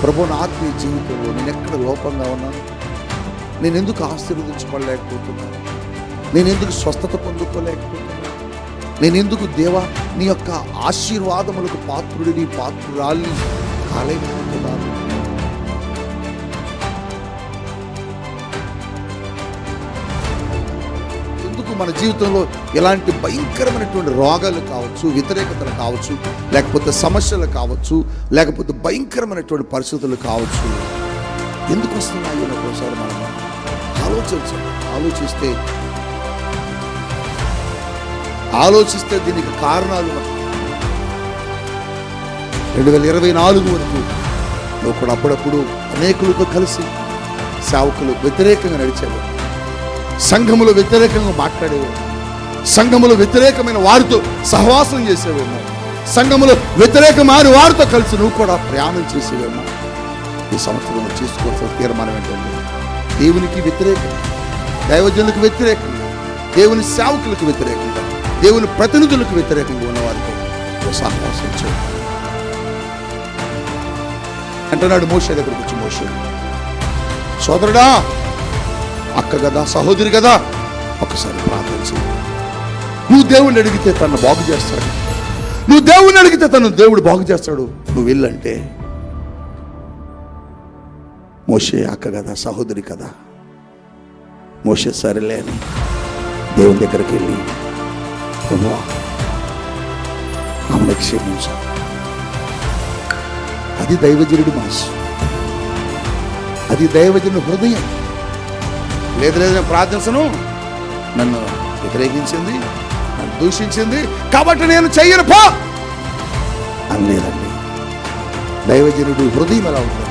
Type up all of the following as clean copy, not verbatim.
ప్రభు, నా ఆత్మీయ జీవితంలో నేను ఎక్కడ లోపంగా ఉన్నాను? నేను ఎందుకు ఆశీర్వదించబడలేకపోతున్నాను? నేను ఎందుకు స్వస్థత పొందుకోలేకపోతున్నాను? నేను ఎందుకు దేవా నీ యొక్క ఆశీర్వాదములకు పాత్రుడిని పాత్రురాల్ని కాలేకపోతున్నాను? ఎందుకు మన జీవితంలో ఎలాంటి భయంకరమైనటువంటి రోగాలు కావచ్చు, వ్యతిరేకతలు కావచ్చు, లేకపోతే సమస్యలు కావచ్చు, లేకపోతే భయంకరమైనటువంటి పరిస్థితులు కావచ్చు, ఎందుకు వస్తున్నాయి? ఒకసారి మనం ఆలోచిస్తే దీనికి కారణాలు 2024 వరకు నువ్వు కూడా అప్పుడప్పుడు అనేకులతో కలిసి సేవకులు వ్యతిరేకంగా నడిచేవారు, సంఘములో వ్యతిరేకంగా మాట్లాడేవారు, సంఘములో వ్యతిరేకమైన వారితో సహవాసం చేసేవేమో, సంఘములో వ్యతిరేకమైన వారితో కలిసి నువ్వు కూడా ప్రయాణం చేసేవేమో. ఈ సంవత్సరం చేసుకోవాల్సిన తీర్మానం ఏంటంటే, దేవునికి వ్యతిరేకంగా, దైవజనులకు వ్యతిరేకంగా, దేవుని సేవకులకు వ్యతిరేకంగా, దేవుని ప్రతినిధులకు వ్యతిరేకంగా ఉన్న వారితో సహవాసం చేయాలి అంటున్నాడు. మోషే దగ్గరకు వచ్చి, మోషే సోదరుడా, అక్క కదా, సహోదరి కదా, ఒకసారి ప్రార్థన చేయి. నువ్వు దేవుణ్ణి అడిగితే తను బాగు చేస్తాడు, నువ్వు దేవుణ్ణి అడిగితే తను దేవుడు బాగు చేస్తాడు, నువ్వు వెళ్ళంటే. మోషే అక్క కదా, సహోదరి కదా, మోషే సరేలే అని దేవుని దగ్గరికి వెళ్ళి, ప్రభువా ఆమెను క్షమించాలి. అది దైవజనుడి మనసు, అది దైవజనుడి హృదయం. లేదు నేను ప్రార్థించను, నన్ను వ్యతిరేకించింది, నన్ను దూషించింది కాబట్టి నేను చెయ్యను పో అని లేదండి. దైవజనుడు హృదయం ఎలా ఉంటుంది?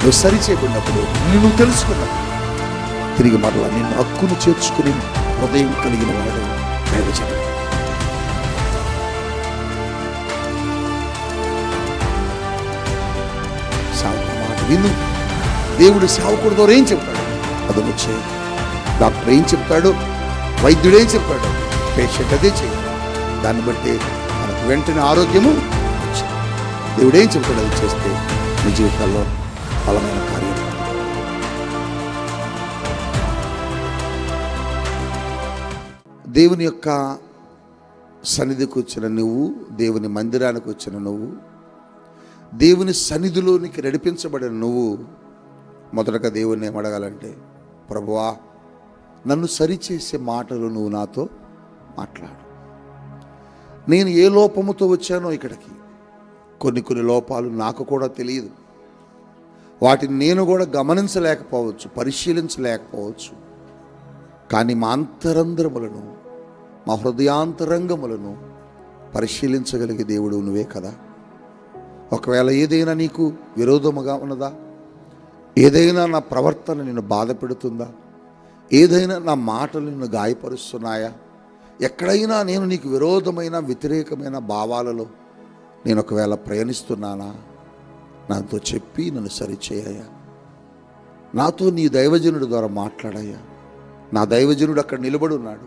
నువ్వు సరి చేయకున్నప్పుడు, నువ్వు తెలుసుకున్నప్పుడు తిరిగి మరలా నిన్ను హక్కును చేర్చుకుని హృదయం కలిగిన వాడు దైవజనుడు. మాట విను. దేవుడు సేవకుడి ద్వారా ఏం చెప్తాడు అది వచ్చే. డాక్టర్ ఏం చెప్తాడు, వైద్యుడు ఏం చెప్తాడు, పేషెంట్ అదే చేయాలి. దాన్ని బట్టి మనకు వెంటనే ఆరోగ్యము వచ్చింది. దేవుడు ఏం చెప్తాడు అది చేస్తే నీ జీవితాల్లో బలమైన కార్యం. దేవుని యొక్క సన్నిధికి వచ్చిన నువ్వు, దేవుని మందిరానికి వచ్చిన నువ్వు, దేవుని సన్నిధిలోనికి నడిపించబడిన నువ్వు మొదటగా దేవుణ్ణి ఏమడగాలంటే, ప్రభువా నన్ను సరిచేసే మాటలు నువ్వు నాతో మాట్లాడు. నేను ఏ లోపముతో వచ్చానో ఇక్కడికి, కొన్ని లోపాలు నాకు కూడా తెలియదు, వాటిని నేను కూడా గమనించలేకపోవచ్చు, పరిశీలించలేకపోవచ్చు. కానీ మా అంతరంధ్రములను, మా హృదయాంతరంగములను పరిశీలించగలిగే దేవుడు నువ్వే కదా. ఒకవేళ ఏదైనా నీకు విరోధముగా ఉన్నదా, ఏదైనా నా ప్రవర్తన నిన్ను బాధ పెడుతుందా, ఏదైనా నా మాటలు నిన్ను గాయపరుస్తున్నాయా, ఎక్కడైనా నేను నీకు విరోధమైన వ్యతిరేకమైన భావాలలో నేను ఒకవేళ ప్రయాణిస్తున్నానా, నాతో చెప్పి నన్ను సరిచేయ్యా. నాతో నీ దైవజనుడి ద్వారా మాట్లాడయ్యా. నా దైవజనుడు అక్కడ నిలబడి ఉన్నాడు.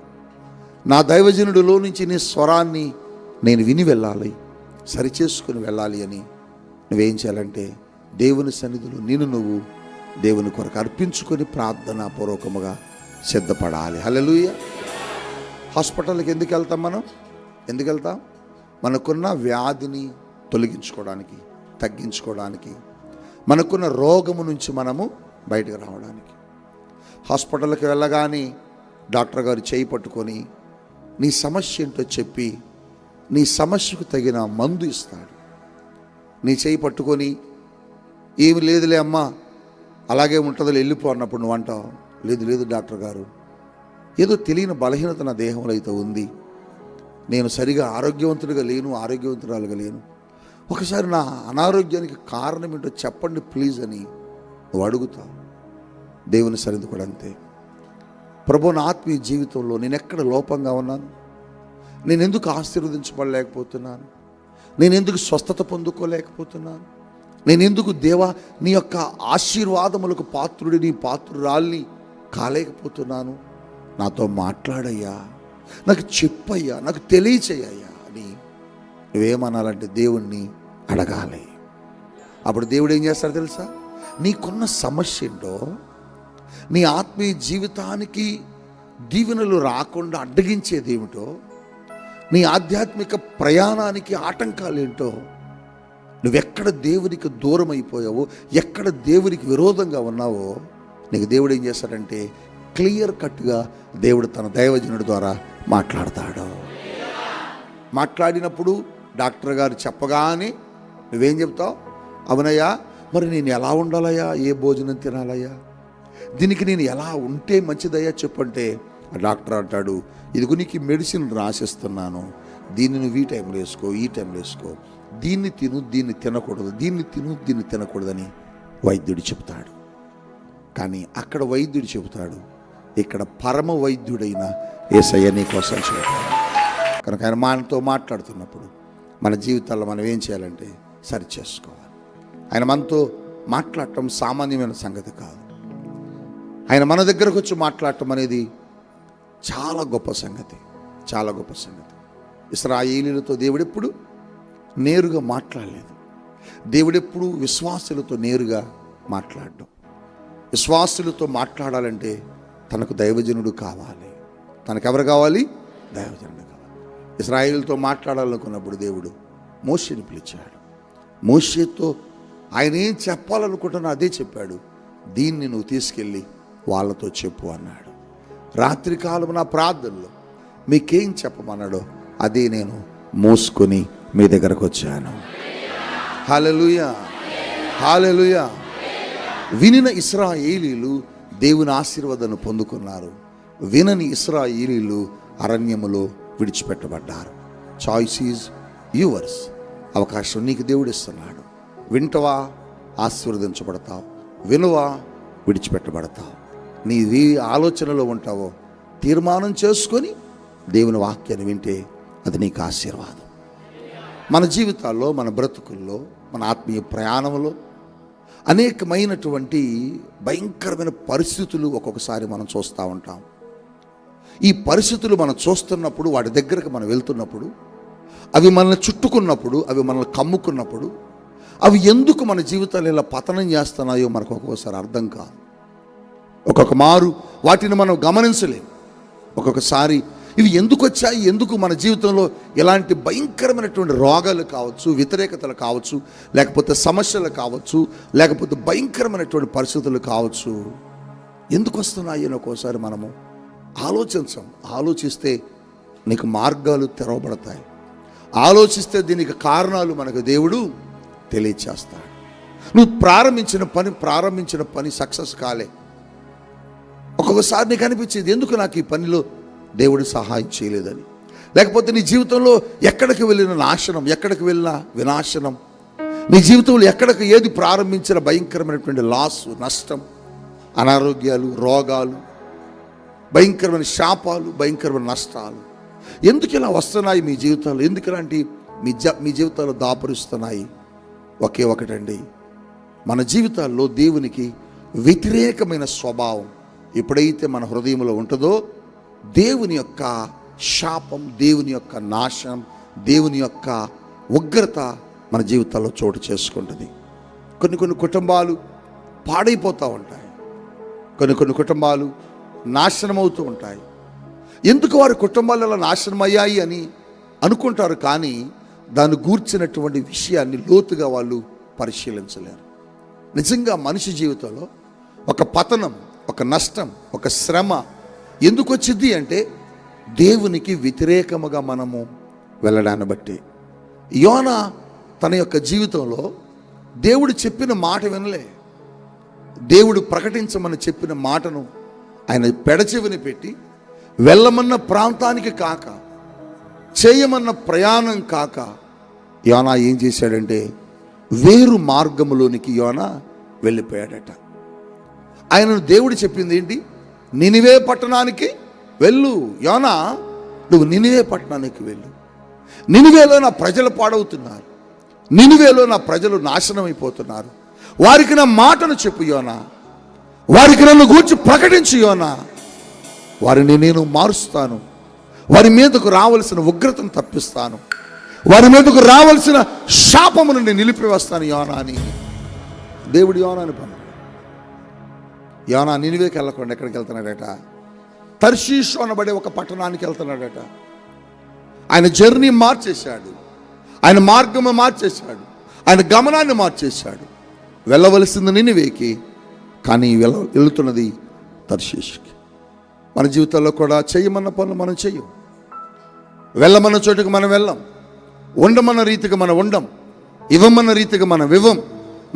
నా దైవజనుడిలో నుంచి నీ స్వరాన్ని నేను విని వెళ్ళాలి, సరిచేసుకుని వెళ్ళాలి అని నువ్వేం చేయాలంటే, దేవుని సన్నిధిలో నువ్వు దేవుని కొరకు అర్పించుకొని ప్రార్థనా పూర్వకముగా సిద్ధపడాలి. హల్లెలూయా. హాస్పిటల్కి ఎందుకు వెళ్తాం? ఎందుకు వెళ్తాం? మనకున్న వ్యాధిని తొలగించుకోవడానికి, తగ్గించుకోవడానికి, మనకున్న రోగము నుంచి మనము బయటకు రావడానికి. హాస్పిటల్కి వెళ్ళగానే డాక్టర్ గారు చేయి పట్టుకొని నీ సమస్య ఏంటో చెప్పి నీ సమస్యకు తగిన మందు ఇస్తాడు. నీ చేయి పట్టుకొని ఏమి లేదులే అమ్మా, అలాగే ఉంటుందో వెళ్ళిపో అన్నప్పుడు నువ్వు అంటావు, లేదు డాక్టర్ గారు, ఏదో తెలియని బలహీనత నా దేహంలో అయితే ఉంది, నేను సరిగా ఆరోగ్యవంతుడిగా లేను, ఆరోగ్యవంతురాలుగా లేను, ఒకసారి నా అనారోగ్యానికి కారణం ఏంటో చెప్పండి ప్లీజ్ అని నువ్వు అడుగుతావు. దేవుని సన్నిధి కూడా అంతే. ప్రభు, నా ఆత్మీయ జీవితంలో నేను ఎక్కడ లోపంగా ఉన్నాను? నేను ఎందుకు ఆశీర్వదించబడలేకపోతున్నాను? నేను ఎందుకు స్వస్థత పొందుకోలేకపోతున్నాను? నేను ఎందుకు దేవా నీ యొక్క ఆశీర్వాదములకు పాత్రుడిని పాత్రురాల్ని కాలేకపోతున్నాను? నాతో మాట్లాడయ్యా, నాకు చెప్పయ్యా, నాకు తెలియచేయ్యా అని నువ్వేమనాలంటే దేవుణ్ణి అడగాలి. అప్పుడు దేవుడు ఏం చేస్తాడు తెలుసా? నీకున్న సమస్య ఏంటో, నీ ఆత్మీయ జీవితానికి దీవెనలు రాకుండా అడ్డగించేది ఏమిటో, నీ ఆధ్యాత్మిక ప్రయాణానికి ఆటంకాలు ఏంటో, నువ్వెక్కడ దేవునికి దూరం అయిపోయావో, ఎక్కడ దేవునికి విరోధంగా ఉన్నావో, నీకు దేవుడు ఏం చేస్తాడంటే క్లియర్ కట్గా దేవుడు తన దైవజనుడి ద్వారా మాట్లాడతాడు. మాట్లాడినప్పుడు డాక్టర్ గారు చెప్పగానే నువ్వేం చెప్తావు? అవునయ్యా, మరి నేను ఎలా ఉండాలయ్యా, ఏ భోజనం తినాలయ్యా, దీనికి నేను ఎలా ఉంటే మంచిదయ్యా చెప్పంటే ఆ డాక్టర్ అంటాడు, ఇదిగో నీకు మెడిసిన్ రాసిస్తున్నాను, దీన్ని నువ్వు ఈ టైంలో వేసుకో, ఈ టైంలో వేసుకో, దీన్ని తిను, దీన్ని తినకూడదు, దీన్ని తిను, దీన్ని తినకూడదని వైద్యుడు చెబుతాడు. కానీ అక్కడ వైద్యుడు చెబుతాడు, ఇక్కడ పరమ వైద్యుడైన యేసయ్య నీ కోసం చెబుతాడు. కనుక ఆయన మనతో మాట్లాడుతున్నప్పుడు మన జీవితాల్లో మనం ఏం చేయాలంటే సరి చేసుకోవాలి. ఆయన మనతో మాట్లాడటం సామాన్యమైన సంగతి కాదు. ఆయన మన దగ్గరకు వచ్చి మాట్లాడటం అనేది చాలా గొప్ప సంగతి, చాలా గొప్ప సంగతి. ఇశ్రాయేలీయులతో దేవుడెప్పుడు నేరుగా మాట్లాడలేదు. దేవుడెప్పుడు విశ్వాసులతో నేరుగా మాట్లాడడం. విశ్వాసులతో మాట్లాడాలంటే తనకు దైవజనుడు కావాలి. తనకెవరు కావాలి? దైవజనుడు కావాలి. ఇశ్రాయేలుతో మాట్లాడాలనుకున్నప్పుడు దేవుడు మోషేని పిలిచాడు. మోషేతో ఆయన ఏం చెప్పాలనుకుంటున్నా అదే చెప్పాడు. దీన్ని నువ్వు తీసుకెళ్ళి వాళ్ళతో చెప్పు అన్నాడు. రాత్రికాలం నా ప్రార్థనలో మీకేం చెప్పమన్నాడో అదే నేను మోసుకొని మీ దగ్గరకు వచ్చాను. హల్లెలూయా, హల్లెలూయా. వినిన ఇశ్రాయేలీయులు దేవుని ఆశీర్వాదాన్ని పొందుకున్నారు. వినని ఇశ్రాయేలీయులు అరణ్యములో విడిచిపెట్టబడ్డారు. Choice is yours. అవకాశం నీకు దేవుడు ఇస్తున్నాడు. వింటవా, ఆశీర్వదించబడతావు. వినువా, విడిచిపెట్టబడతావు. నీ ఆలోచనలో ఉంటావో తీర్మానం చేసుకొని దేవుని వాక్యాన్ని వింటే అది నీకు ఆశీర్వాదం. మన జీవితాల్లో, మన బ్రతుకుల్లో, మన ఆత్మీయ ప్రయాణంలో అనేకమైనటువంటి భయంకరమైన పరిస్థితులు ఒక్కొక్కసారి మనం చూస్తూ ఉంటాం. ఈ పరిస్థితులు మనం చూస్తున్నప్పుడు, వాటి దగ్గరకు మనం వెళ్తున్నప్పుడు, అవి మనల్ని చుట్టుకున్నప్పుడు, అవి మనల్ని కమ్ముకున్నప్పుడు, అవి ఎందుకు మన జీవితాలు ఇలా పతనం చేస్తున్నాయో మనకు ఒక్కొక్కసారి అర్థం కాదు. ఒక్కొక్క మారు వాటిని మనం గమనించలేం. ఒక్కొక్కసారి ఇవి ఎందుకు వచ్చాయి, ఎందుకు మన జీవితంలో ఎలాంటి భయంకరమైనటువంటి రోగాలు కావచ్చు, వ్యతిరేకతలు కావచ్చు, లేకపోతే సమస్యలు కావచ్చు, లేకపోతే భయంకరమైనటువంటి పరిస్థితులు కావచ్చు, ఎందుకు వస్తున్నాయి అని ఒక్కోసారి మనము ఆలోచిస్తే నీకు మార్గాలు తెరవబడతాయి. ఆలోచిస్తే దీనికి కారణాలు మనకు దేవుడు తెలియచేస్తాడు. నువ్వు ప్రారంభించిన పని సక్సెస్ కాలే. ఒక్కొక్కసారి నీకు అనిపించేది, ఎందుకు నాకు ఈ పనిలో దేవుడు సహాయం చేయలేదని. లేకపోతే నీ జీవితంలో ఎక్కడికి వెళ్ళిన నాశనం, ఎక్కడికి వెళ్ళిన వినాశనం, నీ జీవితంలో ఎక్కడికి ఏది ప్రారంభించిన భయంకరమైనటువంటి లాస్, నష్టం, అనారోగ్యాలు, రోగాలు, భయంకరమైన శాపాలు, భయంకరమైన నష్టాలు ఎందుకు ఇలా వస్తున్నాయి మీ జీవితాల్లో? ఎందుకు ఇలాంటి మీ జీవితాల్లో దాపరుస్తున్నాయి? ఒకే ఒకటండి, మన జీవితాల్లో దేవునికి వ్యతిరేకమైన స్వభావం ఎప్పుడైతే మన హృదయంలో ఉంటుందో దేవుని యొక్క శాపం, దేవుని యొక్క నాశనం, దేవుని యొక్క ఉగ్రత మన జీవితాల్లో చోటు చేసుకుంటుంది. కొన్ని కుటుంబాలు పాడైపోతూ ఉంటాయి. కొన్ని కుటుంబాలు నాశనం అవుతూ ఉంటాయి. ఎందుకు వారి కుటుంబాలు అలా నాశనం అయ్యాయి అని అనుకుంటారు, కానీ దాన్ని గూర్చినటువంటి విషయాన్ని లోతుగా వాళ్ళు పరిశీలించలేరు. నిజంగా మనిషి జీవితంలో ఒక పతనం, ఒక నష్టం, ఒక శ్రమ ఎందుకు వచ్చింది అంటే దేవునికి వ్యతిరేకముగా మనము వెళ్ళడాన్ని బట్టి. యోనా తన యొక్క జీవితంలో దేవుడు చెప్పిన మాట వినలే. దేవుడు ప్రకటించమని చెప్పిన మాటను ఆయన పెడచెవిని పెట్టి వెళ్ళమన్న ప్రాంతానికి కాక, చేయమన్న ప్రయాణం కాక యోనా ఏం చేశాడంటే వేరు మార్గములోనికి యోనా వెళ్ళిపోయాడట. ఆయనను దేవుడు చెప్పింది ఏంటి? నినివే పట్టణానికి వెళ్ళు. యోనా, నువ్వు నినివే పట్టణానికి వెళ్ళు. నినివేలో నా ప్రజలు పాడవుతున్నారు, నినివేలో నా ప్రజలు నాశనం అయిపోతున్నారు. వారికి నా మాటను చెప్పు యోనా, వారికి నన్ను గూర్చి ప్రకటించు యోనా. వారిని నేను మారుస్తాను, వారి మీదకు రావలసిన ఉగ్రతను తప్పిస్తాను, వారి మీదకు రావలసిన శాపమును నేను నిలిపివేస్తాను యోనా అని దేవుడు యోనాను పంపాడు. యోనా నినివేకి వెళ్ళకుండా ఎక్కడికి వెళ్తున్నాడట? తర్షీషు అనబడే ఒక పట్టణానికి వెళ్తున్నాడట. ఆయన జర్నీ మార్చేశాడు, ఆయన మార్గము మార్చేశాడు, ఆయన గమనాన్ని మార్చేశాడు. వెళ్ళవలసింది నినివేకి, కానీ వెళుతున్నది తర్షీషుకి. మన జీవితంలో కూడా చేయమన్న పనులు మనం చెయ్యం, వెళ్ళమన్న చోటుకు మనం వెళ్ళం, ఉండమన్న రీతిగా మనం ఉండం, ఇవ్వమన్న రీతిగా మనం ఇవ్వం,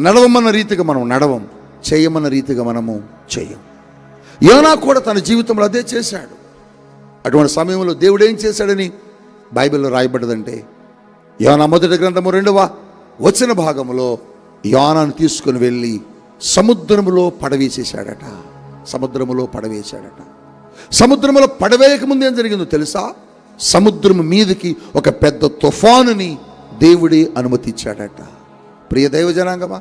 నడవమన్న రీతిగా మనం నడవం, చేయమన్న రీతిగా మనము చెయ్యం. యోనా కూడా తన జీవితంలో అదే చేశాడు. అటువంటి సమయంలో దేవుడు ఏం చేశాడని బైబిల్లో రాయబడ్డదంటే, యోనా మొదటి గ్రంథము 2వ వచన భాగంలో యోనాను తీసుకుని వెళ్ళి సముద్రములో పడవేసేశాడట. సముద్రములో పడవేశాడట. సముద్రములో పడవేయక ముందు ఏం జరిగిందో తెలుసా? సముద్రం మీదకి ఒక పెద్ద తుఫానుని దేవుడే అనుమతించాడట. ప్రియ దైవ జనాంగమా,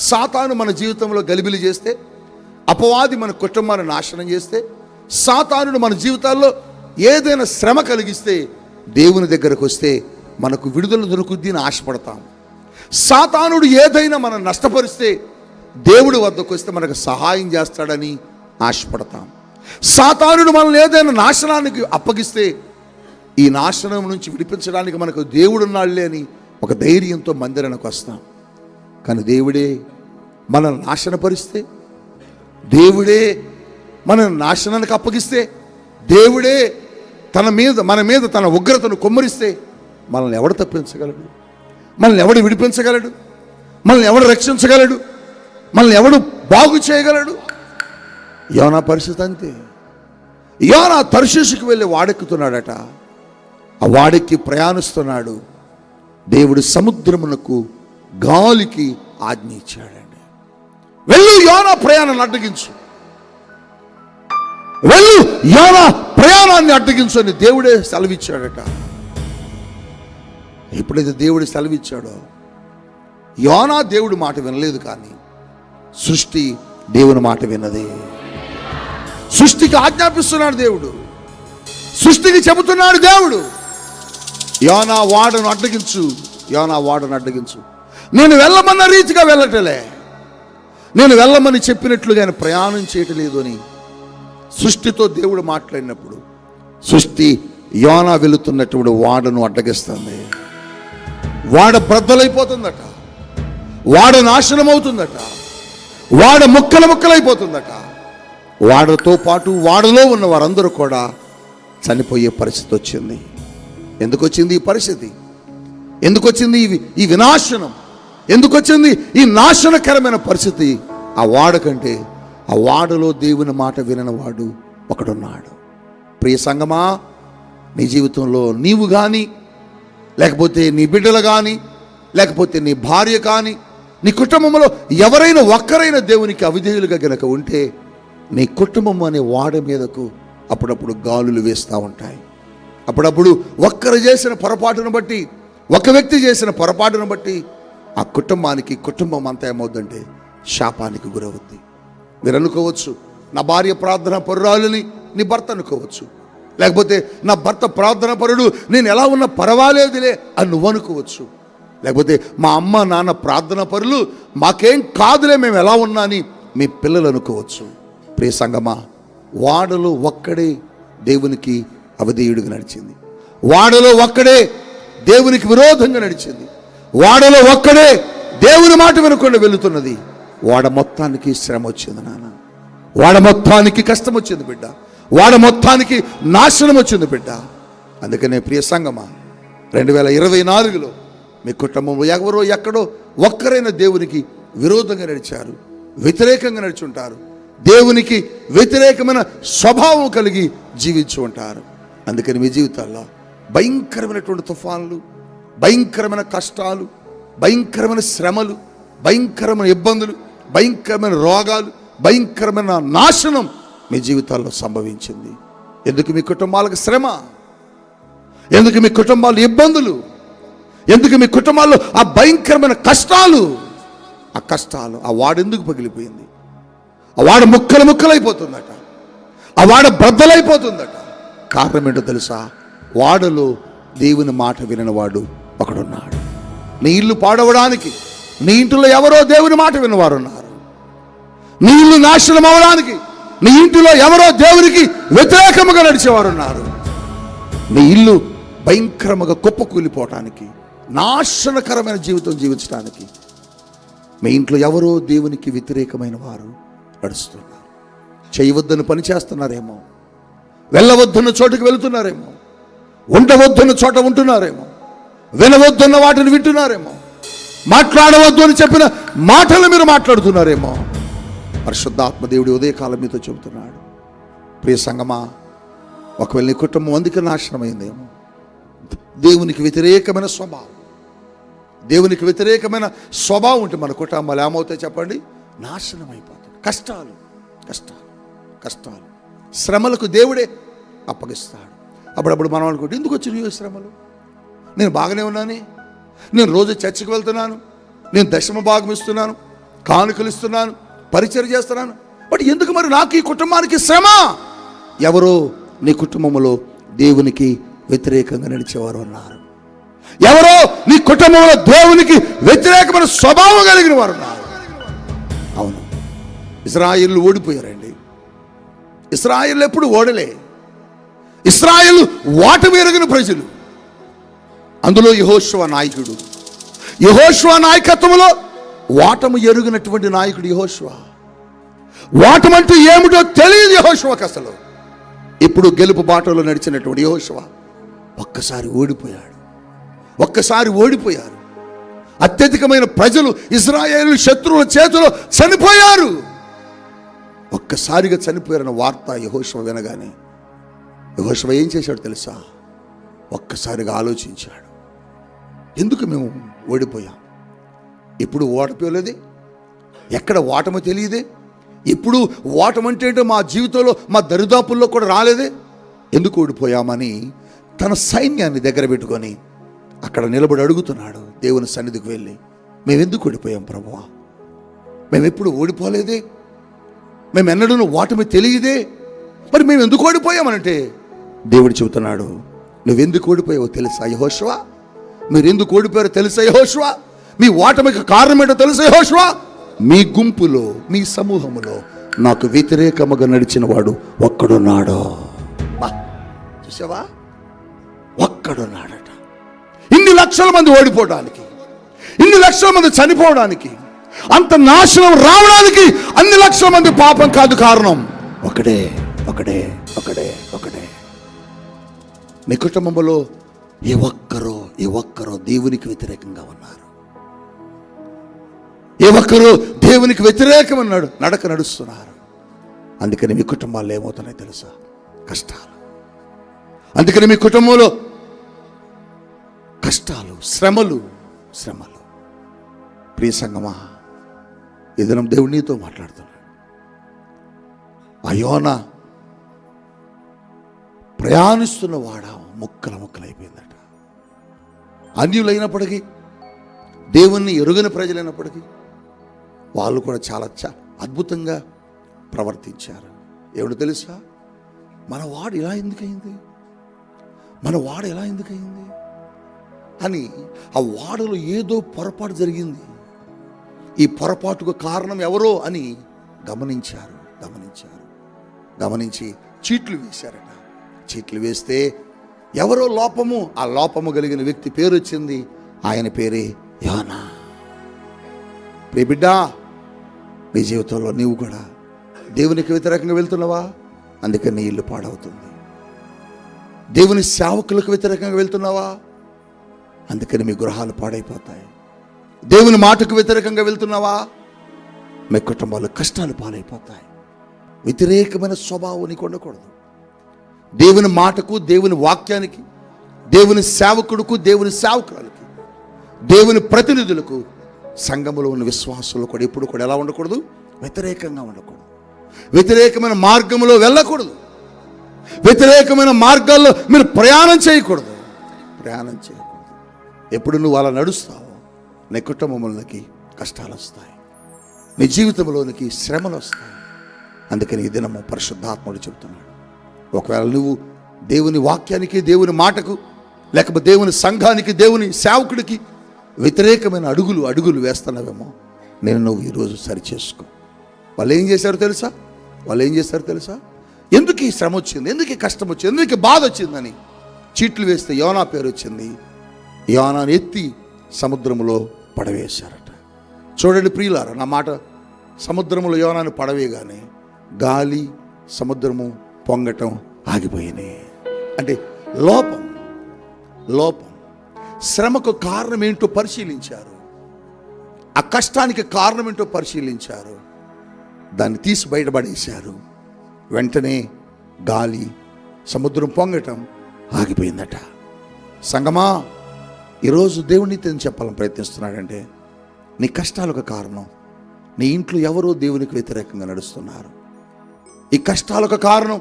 సాతాను మన జీవితంలో గలిబిలి చేస్తే, అపవాది మన కుటుంబాన్ని నాశనం చేస్తే, సాతానుడు మన జీవితాల్లో ఏదైనా శ్రమ కలిగిస్తే, దేవుని దగ్గరకు వస్తే మనకు విడుదల దొరుకుద్ది అని ఆశపడతాం. సాతానుడు ఏదైనా మనం నష్టపరిస్తే, దేవుడి వద్దకు వస్తే మనకు సహాయం చేస్తాడని ఆశపడతాం. సాతానుడు మనల్ని ఏదైనా నాశనానికి అప్పగిస్తే, ఈ నాశనం నుంచి విడిపించడానికి మనకు దేవుడున్నాళ్ళే అని ఒక ధైర్యంతో మందిరానికి వస్తాం. కానీ దేవుడే మనల్ని నాశనపరిస్తే, దేవుడే మనల్ని నాశనానికి అప్పగిస్తే, దేవుడే మన మీద తన ఉగ్రతను కొమ్మరిస్తే మనల్ని ఎవడు తప్పించగలడు? మనల్ని ఎవడు విడిపించగలడు? మనల్ని ఎవడు రక్షించగలడు? మనల్ని ఎవడు బాగు చేయగలడు? యోనా పరిస్థితి అంతే. యోనా తర్షీషుకు వెళ్ళి వాడెక్కుతున్నాడట. ఆ వాడెక్కి ప్రయాణిస్తున్నాడు. దేవుడు సముద్రమునకు గాలికి ఆజ్ఞ ఇచ్చాడండి, వెళ్ళు యోనా ప్రయాణాన్ని అడ్డగించు, వెళ్ళు యోనా ప్రయాణాన్ని అడ్డగించు అని దేవుడే సెలవిచ్చాడట. ఎప్పుడైతే దేవుడు సెలవిచ్చాడో, యోనా దేవుడి మాట వినలేదు, కానీ సృష్టి దేవుని మాట విన్నది. సృష్టికి ఆజ్ఞాపిస్తున్నాడు దేవుడు, సృష్టికి చెబుతున్నాడు దేవుడు, యోనా వాడను అడ్డగించు, యోనా వాడను అడ్డగించు. నేను వెళ్ళమన్న రీతిగా వెళ్ళటలే, నేను వెళ్ళమని చెప్పినట్లుగా ఆయన ప్రయాణం చేయటలేదు అని సృష్టితో దేవుడు మాట్లాడినప్పుడు, సృష్టి యోనా వెళుతున్నటువంటి వాడను అడ్డగిస్తుంది. వాడ బ్రద్దలైపోతుందట, వాడ నాశనం అవుతుందట, వాడ ముక్కలైపోతుందట. వాడతో పాటు వాడలో ఉన్న వారందరూ కూడా చనిపోయే పరిస్థితి వచ్చింది. ఎందుకు వచ్చింది ఈ పరిస్థితి? ఎందుకు వచ్చింది ఈ వినాశనం? ఎందుకు వచ్చింది ఈ నాశనకరమైన పరిస్థితి? ఆ వాడకంటే ఆ వాడలో దేవుని మాట విననివాడు ఒకడున్నాడు. ప్రియ సంగమా, నీ జీవితంలో నీవు కానీ, లేకపోతే నీ బిడ్డలు కానీ, లేకపోతే నీ భార్య కానీ, నీ కుటుంబంలో ఎవరైనా ఒక్కరైనా దేవునికి అవిధేయులుగా గనక ఉంటే, నీ కుటుంబం అనే వాడ మీదకు అప్పుడప్పుడు గాలులు వేస్తూ ఉంటాయి. అప్పుడప్పుడు ఒక్కరు చేసిన పొరపాటును బట్టి, ఒక వ్యక్తి చేసిన పొరపాటును బట్టి ఆ కుటుంబం అంతా ఏమవుద్దంటే శాపానికి గురవుద్ది. మీరు అనుకోవచ్చు, నా భార్య ప్రార్థనా పరురాలని నీ భర్త అనుకోవచ్చు, లేకపోతే నా భర్త ప్రార్థనా పరుడు, నేను ఎలా ఉన్నా పర్వాలేదులే అని నువ్వు అనుకోవచ్చు, లేకపోతే మా అమ్మ నాన్న ప్రార్థనా పరులు, మాకేం కాదులే మేము ఎలా ఉన్నా అని మీ పిల్లలు అనుకోవచ్చు. ప్రియ సంగమా, వాడలో ఒక్కడే దేవునికి అవిధేయుడిగా నడిచింది, వాడలో ఒక్కడే దేవునికి విరోధంగా నడిచింది, వాడలో ఒక్కడే దేవుని మాట వినకుండా వెళుతున్నది. వాడ మొత్తానికి శ్రమ వచ్చింది నాన్న, వాడ మొత్తానికి కష్టం వచ్చింది బిడ్డ, వాడ మొత్తానికి నాశనం వచ్చింది బిడ్డ. అందుకనే ప్రియ సంగమా, 2024లో మీ కుటుంబంలో ఎవరో ఎక్కడో ఒక్కరైనా దేవునికి విరోధంగా నడిచారు, వ్యతిరేకంగా నడిచుంటారు, దేవునికి వ్యతిరేకమైన స్వభావం కలిగి జీవించి ఉంటారు. అందుకని మీ జీవితాల్లో భయంకరమైనటువంటి తుఫాన్లు, భయంకరమైన కష్టాలు, భయంకరమైన శ్రమలు, భయంకరమైన ఇబ్బందులు, భయంకరమైన రోగాలు, భయంకరమైన నాశనం మీ జీవితాల్లో సంభవించింది. ఎందుకు మీ కుటుంబాలకు శ్రమ? ఎందుకు మీ కుటుంబాలు ఇబ్బందులు? ఎందుకు మీ కుటుంబాల్లో ఆ భయంకరమైన కష్టాలు? ఆ కష్టాలు, ఆ వాడెందుకు పగిలిపోయింది? ఆ వాడ ముక్కలైపోతుందట, ఆ వాడ బ్రద్దలైపోతుందట. కారణం ఏంటో తెలుసా? వాడలో దేవుని మాట విననివాడు ఒకడున్నాడు. నీ ఇల్లు పాడవడానికి, నీ ఇంటిలో ఎవరో దేవుని మాట విన్నవారు ఉన్నారు. నీ ఇల్లు నాశనం అవడానికి నీ ఇంటిలో ఎవరో దేవునికి వ్యతిరేకముగా నడిచేవారు ఉన్నారు. నీ ఇల్లు భయంకరముగా కుప్పకూలిపోవటానికి, నాశనకరమైన జీవితం జీవించడానికి మీ ఇంట్లో ఎవరో దేవునికి వ్యతిరేకమైన వారు నడుస్తున్నారు. చేయవద్దన్న పని చేస్తున్నారేమో, వెళ్ళవద్దన్న చోటుకు వెళుతున్నారేమో, ఉండవద్దన్న చోట ఉంటున్నారేమో, వినవద్దన్న వాటిని వింటున్నారేమో, మాట్లాడవద్దు అని చెప్పిన మాటలు మీరు మాట్లాడుతున్నారేమో. పరిశుద్ధాత్మ దేవుడి ఉదయకాలం మీతో చెబుతున్నాడు, ప్రియ సంగమా, ఒకవేళ నీ కుటుంబం అందుకే నాశనమైందేమో. దేవునికి వ్యతిరేకమైన స్వభావం, దేవునికి వ్యతిరేకమైన స్వభావం ఉంటే మన కుటుంబాలు ఏమవుతాయి చెప్పండి? నాశనం అయిపోతాయి. కష్టాలు కష్టాలు కష్టాలు, శ్రమలకు దేవుడే అప్పగిస్తాడు. అప్పుడప్పుడు మనం అనుకుంటే, ఎందుకు వచ్చినాయి శ్రమలు? నేను బాగానే ఉన్నాను, నేను రోజు చర్చికి వెళ్తున్నాను, నేను దశమ భాగం ఇస్తున్నాను, కానుకలు ఇస్తున్నాను, పరిచర్య చేస్తున్నాను, బట్ ఎందుకు మరి నాకు ఈ కుటుంబానికి శ్రమ? ఎవరో నీ కుటుంబంలో దేవునికి వ్యతిరేకంగా నడిచేవారు ఉన్నారు. ఎవరో నీ కుటుంబంలో దేవునికి వ్యతిరేకమైన స్వభావం కలిగిన వారు ఉన్నారు. అవును, ఇశ్రాయేలు ఓడిపోయారండి. ఇశ్రాయేలు ఎప్పుడు ఓడలే. ఇశ్రాయేలు ఓటమి ఎరుగిన ప్రజలు. అందులో యెహోషువ నాయకుడు. యెహోషువ నాయకత్వంలో ఓటమి ఎరుగినటువంటి నాయకుడు యెహోషువ. ఓటమంటూ ఏమిటో తెలియదు యెహోషువకు అసలు. ఇప్పుడు గెలుపు బాటలో నడిచినటువంటి యెహోషువ ఒక్కసారి ఓడిపోయాడు. ఒక్కసారి ఓడిపోయారు. అత్యధికమైన ప్రజలు ఇశ్రాయేలు శత్రువుల చేతిలో చనిపోయారు. ఒక్కసారిగా చనిపోయారన్న వార్త యెహోషువ వినగానే యెహోషువ ఏం చేశాడు తెలుసా? ఒక్కసారిగా ఆలోచించాడు, ఎందుకు మేము ఓడిపోయాం? ఎప్పుడు ఓడిపోలేదే, ఎక్కడ ఓటమో తెలియదే, ఎప్పుడు ఓటమంటే ఏంటో మా జీవితంలో మా దరిదాపుల్లో కూడా రాలేదే, ఎందుకు ఓడిపోయామని తన సైన్యాన్ని దగ్గర పెట్టుకొని అక్కడ నిలబడి అడుగుతున్నాడు దేవుని సన్నిధికి వెళ్ళి, మేమెందుకు ఓడిపోయాం ప్రభువా? మేమెప్పుడు ఓడిపోలేదే, మేమెన్నడూ ఓటమి తెలియదే, మరి మేము ఎందుకు ఓడిపోయామనంటే దేవుడు చెబుతున్నాడు, నువ్వెందుకు ఓడిపోయావో తెలుసా యెహోషువ? మీరు ఎందుకు ఓడిపోయారో తెలుసా యెహోషువ? మీ ఓటమికి కారణం ఏంటో తెలుసా యెహోషువ? మీ గుంపులో, మీ సమూహములో నాకు వ్యతిరేకముగా నడిచిన వాడు ఒక్కడున్నాడు. చూసావా, ఒక్కడున్నాడట. ఇన్ని లక్షల మంది ఓడిపోవడానికి, ఇన్ని లక్షల మంది చనిపోవడానికి, అంత నాశనం రావడానికి అన్ని లక్షల మంది పాపం కాదు కారణం. ఒకడే ఒకడే ఒకడే ఒకడే. నీ కుటుంబంలో ఏ ఒక్కరో దేవునికి వ్యతిరేకంగా ఉన్నారు. ఏ ఒక్కరో దేవునికి వ్యతిరేకమన్నాడు నడక నడుస్తున్నారు. అందుకని మీ కుటుంబాల్లో ఏమవుతున్నాయి తెలుసా? కష్టాలు. అందుకని మీ కుటుంబంలో కష్టాలు, శ్రమలు. ప్రియ సంగమా, ఈ దినం దేవుడు నీతో మాట్లాడుతున్నాడు. ఆ యోనా ప్రయాణిస్తున్న వాడ ముక్కలైపోయిందట. అన్యులైనప్పటికీ, దేవుణ్ణి ఎరుగని ప్రజలైనప్పటికీ వాళ్ళు కూడా చాలా అద్భుతంగా ప్రవర్తించారు. ఏమిటో తెలుసా? మన వాడు ఇలా ఎందుకయింది అని ఆ వాడలో ఏదో పొరపాటు జరిగింది. ఈ పొరపాటుకు కారణం ఎవరో అని గమనించి చీట్లు వేశారట. చీట్లు వేస్తే ఎవరో లోపము, ఆ లోపము కలిగిన వ్యక్తి పేరు వచ్చింది. ఆయన పేరే యోనా. ప్రియ బిడ్డా, నీ జీవితంలో నీవు కూడా దేవునికి వ్యతిరేకంగా వెళ్తున్నావా? అందుకని నీ ఇల్లు పాడవుతుంది. దేవుని సేవకులకు వ్యతిరేకంగా వెళ్తున్నావా? అందుకని మీ గృహాలు పాడైపోతాయి. దేవుని మాటకు వ్యతిరేకంగా వెళ్తున్నావా? మీ కుటుంబాలు కష్టాలు పాలైపోతాయి. వ్యతిరేకమైన స్వభావం నీకు ఉండకూడదు. దేవుని మాటకు, దేవుని వాక్యానికి, దేవుని సేవకుడుకు, దేవుని సేవకురాలకి, దేవుని ప్రతినిధులకు, సంఘములో ఉన్న విశ్వాసులు కూడా ఎప్పుడు కూడా ఎలా ఉండకూడదు? వ్యతిరేకంగా ఉండకూడదు. వ్యతిరేకమైన మార్గంలో వెళ్ళకూడదు. వ్యతిరేకమైన మార్గాల్లో మీరు ప్రయాణం చేయకూడదు. ఎప్పుడు నువ్వు అలా నడుస్తావో నీ కుటుంబంలోనికి కష్టాలు వస్తాయి, నీ జీవితంలోనికి శ్రమలు వస్తాయి. అందుకని ఈ దినము పరిశుద్ధాత్ముడు చెబుతున్నాడు, ఒకవేళ నువ్వు దేవుని వాక్యానికి, దేవుని మాటకు, లేకపోతే దేవుని సంఘానికి, దేవుని సేవకుడికి వ్యతిరేకమైన అడుగులు వేస్తున్నావేమో, నువ్వు ఈరోజు సరి చేసుకో. వాళ్ళు ఏం చేశారో తెలుసా? ఎందుకు ఈ శ్రమ వచ్చింది, ఎందుకు ఈ కష్టం వచ్చింది, ఎందుకు ఈ బాధ వచ్చిందని చీట్లు వేస్తే యోనా పేరు వచ్చింది. యోనాను ఎత్తి సముద్రంలో పడవేశారట. చూడండి ప్రియులారా, నా మాట, సముద్రంలో యోనాను పడవేయగానే గాలి, సముద్రము పొంగటం ఆగిపోయినాయి. అంటే లోపం. శ్రమకు కారణం ఏంటో పరిశీలించారు, ఆ కష్టానికి కారణం ఏంటో పరిశీలించారు, దాన్ని తీసి బయటపడేశారు. వెంటనే గాలి, సముద్రం పొంగటం ఆగిపోయిందట. సంగమా, ఈరోజు దేవుడు నీతో చెప్పాలని ప్రయత్నిస్తున్నాడంటే, నీ కష్టాలకు కారణం నీ ఇంట్లో ఎవరో దేవునికి వ్యతిరేకంగా నడుస్తున్నారు. ఈ కష్టాలకు కారణం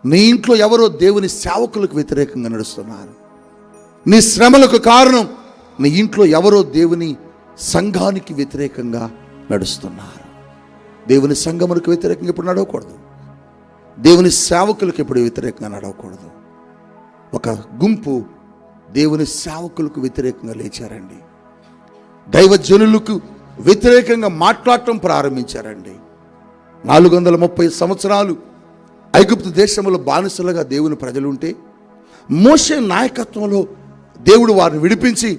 నీ ఇంట్లో ఎవరో దేవుని సేవకులకు వ్యతిరేకంగా నడుస్తున్నారు. నీ శ్రమలకు కారణం నీ ఇంట్లో ఎవరో దేవుని సంఘానికి వ్యతిరేకంగా నడుస్తున్నారు. దేవుని సంఘములకు వ్యతిరేకంగా ఇప్పుడు నడవకూడదు, దేవుని సేవకులకు ఎప్పుడు వ్యతిరేకంగా నడవకూడదు. ఒక గుంపు దేవుని సేవకులకు వ్యతిరేకంగా లేచారండి, దైవజనులకు వ్యతిరేకంగా మాట్లాడటం ప్రారంభించారండి. 430 సంవత్సరాలు ఐగుప్తు దేశంలో బానిసలుగా దేవుని ప్రజలు ఉంటే, మోషే నాయకత్వంలో దేవుడు వారిని విడిపించి